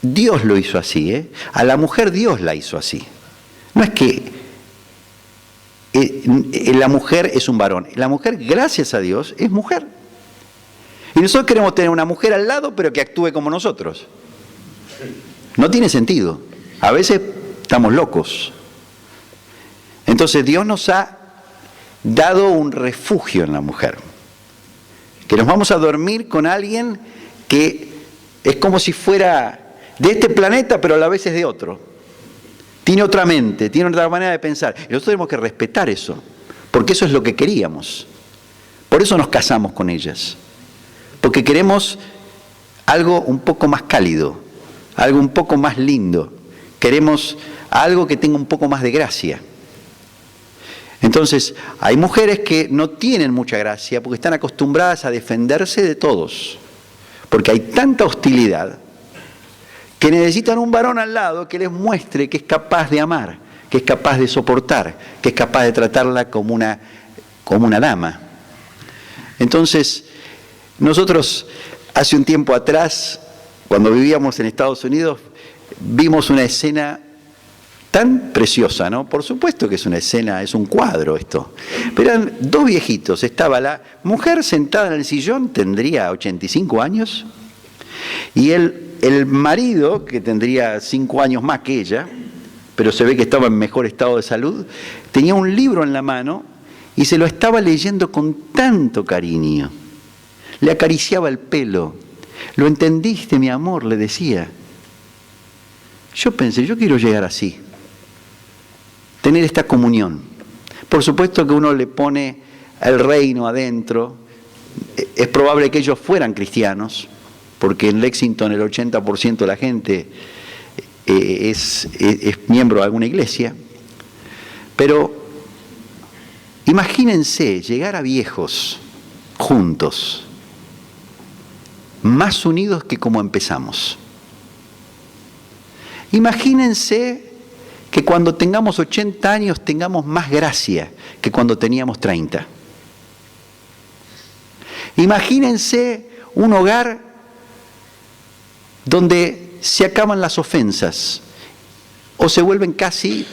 Dios lo hizo así, ¿eh? A la mujer Dios la hizo así. No es que la mujer es un varón. La mujer, gracias a Dios, es mujer. Y nosotros queremos tener una mujer al lado, pero que actúe como nosotros. No tiene sentido. A veces estamos locos. Entonces Dios nos ha dado un refugio en la mujer. Que nos vamos a dormir con alguien que es como si fuera de este planeta, pero a la vez es de otro. Tiene otra mente, tiene otra manera de pensar. Y nosotros tenemos que respetar eso, porque eso es lo que queríamos. Por eso nos casamos con ellas. Porque queremos algo un poco más cálido, algo un poco más lindo. Queremos algo que tenga un poco más de gracia. Entonces, hay mujeres que no tienen mucha gracia porque están acostumbradas a defenderse de todos. Porque hay tanta hostilidad que necesitan un varón al lado que les muestre que es capaz de amar, que es capaz de soportar, que es capaz de tratarla como una dama. Entonces, nosotros hace un tiempo atrás, cuando vivíamos en Estados Unidos, vimos una escena tan preciosa, ¿no? Por supuesto que es una escena, es un cuadro esto. Pero eran dos viejitos, estaba la mujer sentada en el sillón, tendría 85 años, y el marido, que tendría 5 años más que ella, pero se ve que estaba en mejor estado de salud, tenía un libro en la mano y se lo estaba leyendo con tanto cariño. Le acariciaba el pelo. ¿Lo entendiste, mi amor?, le decía. Yo pensé, yo quiero llegar así, tener esta comunión. Por supuesto que uno le pone el reino adentro. Es probable que ellos fueran cristianos, porque en Lexington el 80% de la gente es miembro de alguna iglesia. Pero imagínense llegar a viejos juntos, más unidos que como empezamos. Imagínense que cuando tengamos 80 años tengamos más gracia que cuando teníamos 30. Imagínense un hogar donde se acaban las ofensas o se vuelven casi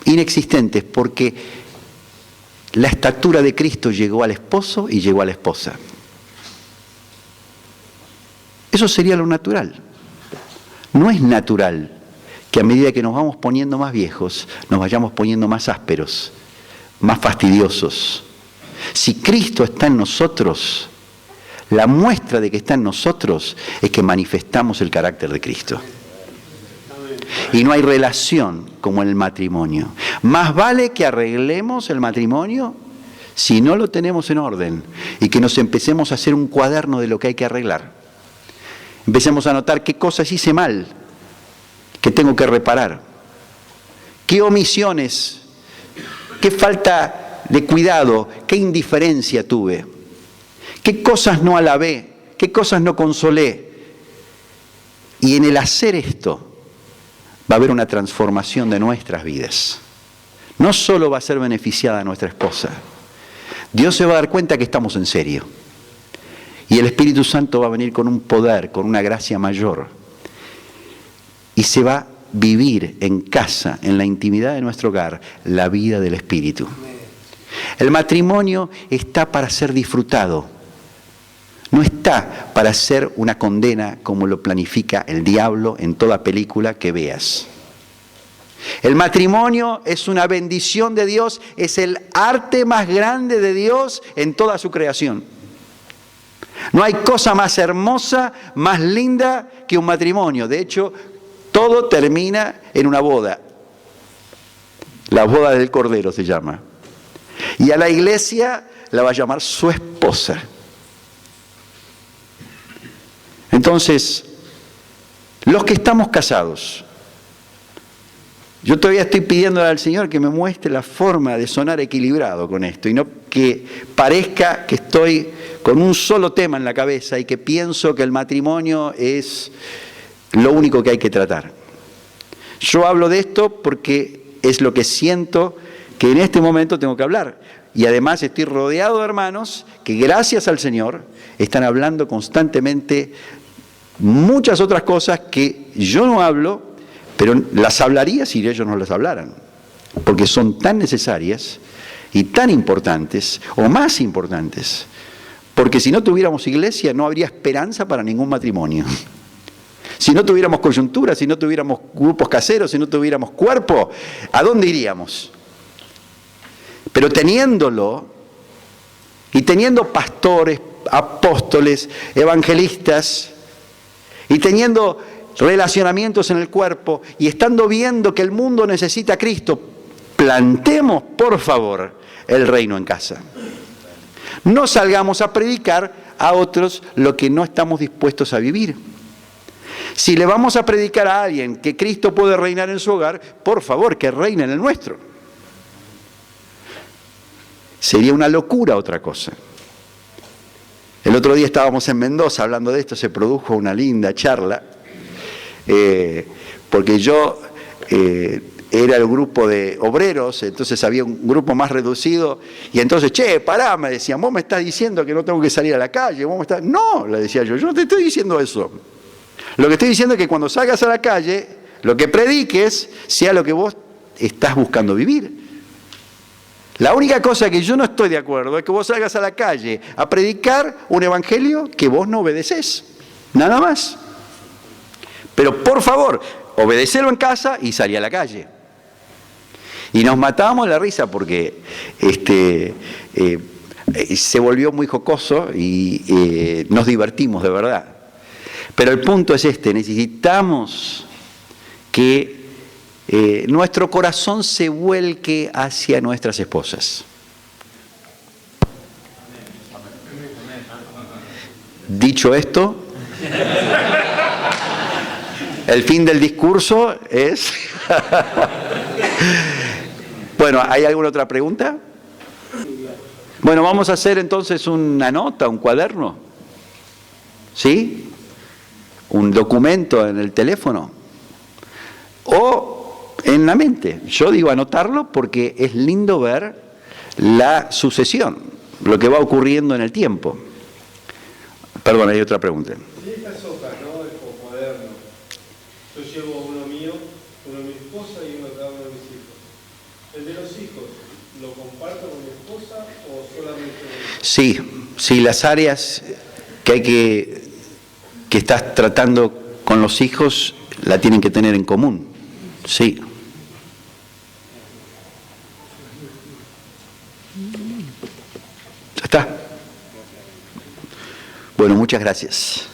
inexistentes porque la estatura de Cristo llegó al esposo y llegó a la esposa. Eso sería lo natural. No es natural que a medida que nos vamos poniendo más viejos, nos vayamos poniendo más ásperos, más fastidiosos. Si Cristo está en nosotros, la muestra de que está en nosotros es que manifestamos el carácter de Cristo. Y no hay relación como en el matrimonio. Más vale que arreglemos el matrimonio si no lo tenemos en orden y que nos empecemos a hacer un cuaderno de lo que hay que arreglar. Empecemos a notar qué cosas hice mal, qué tengo que reparar, qué omisiones, qué falta de cuidado, qué indiferencia tuve, qué cosas no alabé, qué cosas no consolé. Y en el hacer esto va a haber una transformación de nuestras vidas. No solo va a ser beneficiada nuestra esposa, Dios se va a dar cuenta que estamos en serio. Y el Espíritu Santo va a venir con un poder, con una gracia mayor. Y se va a vivir en casa, en la intimidad de nuestro hogar, la vida del Espíritu. El matrimonio está para ser disfrutado. No está para ser una condena como lo planifica el diablo en toda película que veas. El matrimonio es una bendición de Dios, es el arte más grande de Dios en toda su creación. No hay cosa más hermosa, más linda que un matrimonio. De hecho, todo termina en una boda. La boda del Cordero se llama. Y a la iglesia la va a llamar su esposa. Entonces, los que estamos casados, yo todavía estoy pidiéndole al Señor que me muestre la forma de sonar equilibrado con esto y no que parezca que estoy con un solo tema en la cabeza y que pienso que el matrimonio es lo único que hay que tratar. Yo hablo de esto porque es lo que siento que en este momento tengo que hablar. Y además estoy rodeado de hermanos que gracias al Señor están hablando constantemente muchas otras cosas que yo no hablo, pero las hablaría si ellos no las hablaran, porque son tan necesarias y tan importantes, o más importantes, porque si no tuviéramos iglesia no habría esperanza para ningún matrimonio. Si no tuviéramos coyuntura, si no tuviéramos grupos caseros, si no tuviéramos cuerpo, ¿a dónde iríamos? Pero teniéndolo, y teniendo pastores, apóstoles, evangelistas, y teniendo relacionamientos en el cuerpo y estando viendo que el mundo necesita a Cristo, plantemos, por favor, el reino en casa. No salgamos a predicar a otros lo que no estamos dispuestos a vivir. Si le vamos a predicar a alguien que Cristo puede reinar en su hogar, por favor, que reine en el nuestro. Sería una locura otra cosa. El otro día estábamos en Mendoza hablando de esto, se produjo una linda charla. Porque yo era el grupo de obreros, entonces había un grupo más reducido, y entonces, pará, me decían, vos me estás diciendo que no tengo que salir a la calle, vos me estás... No, le decía yo no te estoy diciendo eso. Lo que estoy diciendo es que cuando salgas a la calle, lo que prediques sea lo que vos estás buscando vivir. La única cosa que yo no estoy de acuerdo es que vos salgas a la calle a predicar un evangelio que vos no obedeces. Nada más. Pero por favor, obedecelo en casa y salí a la calle. Y nos matábamos la risa porque se volvió muy jocoso y nos divertimos de verdad. Pero el punto es necesitamos que nuestro corazón se vuelque hacia nuestras esposas. Dicho esto, el fin del discurso es... Bueno, ¿hay alguna otra pregunta? Bueno, vamos a hacer entonces una nota, un cuaderno. ¿Sí? Un documento en el teléfono. O en la mente. Yo digo anotarlo porque es lindo ver la sucesión, lo que va ocurriendo en el tiempo. Perdón, hay otra pregunta. En estas hojas, ¿no? El cuaderno. Yo llevo uno mío, uno de mi esposa y uno de cada uno de mis hijos. ¿El de los hijos lo comparto con mi esposa o solamente con mi esposa? Sí, las áreas que estás tratando con los hijos la tienen que tener en común. Sí. ¿Ya está? Bueno, muchas gracias.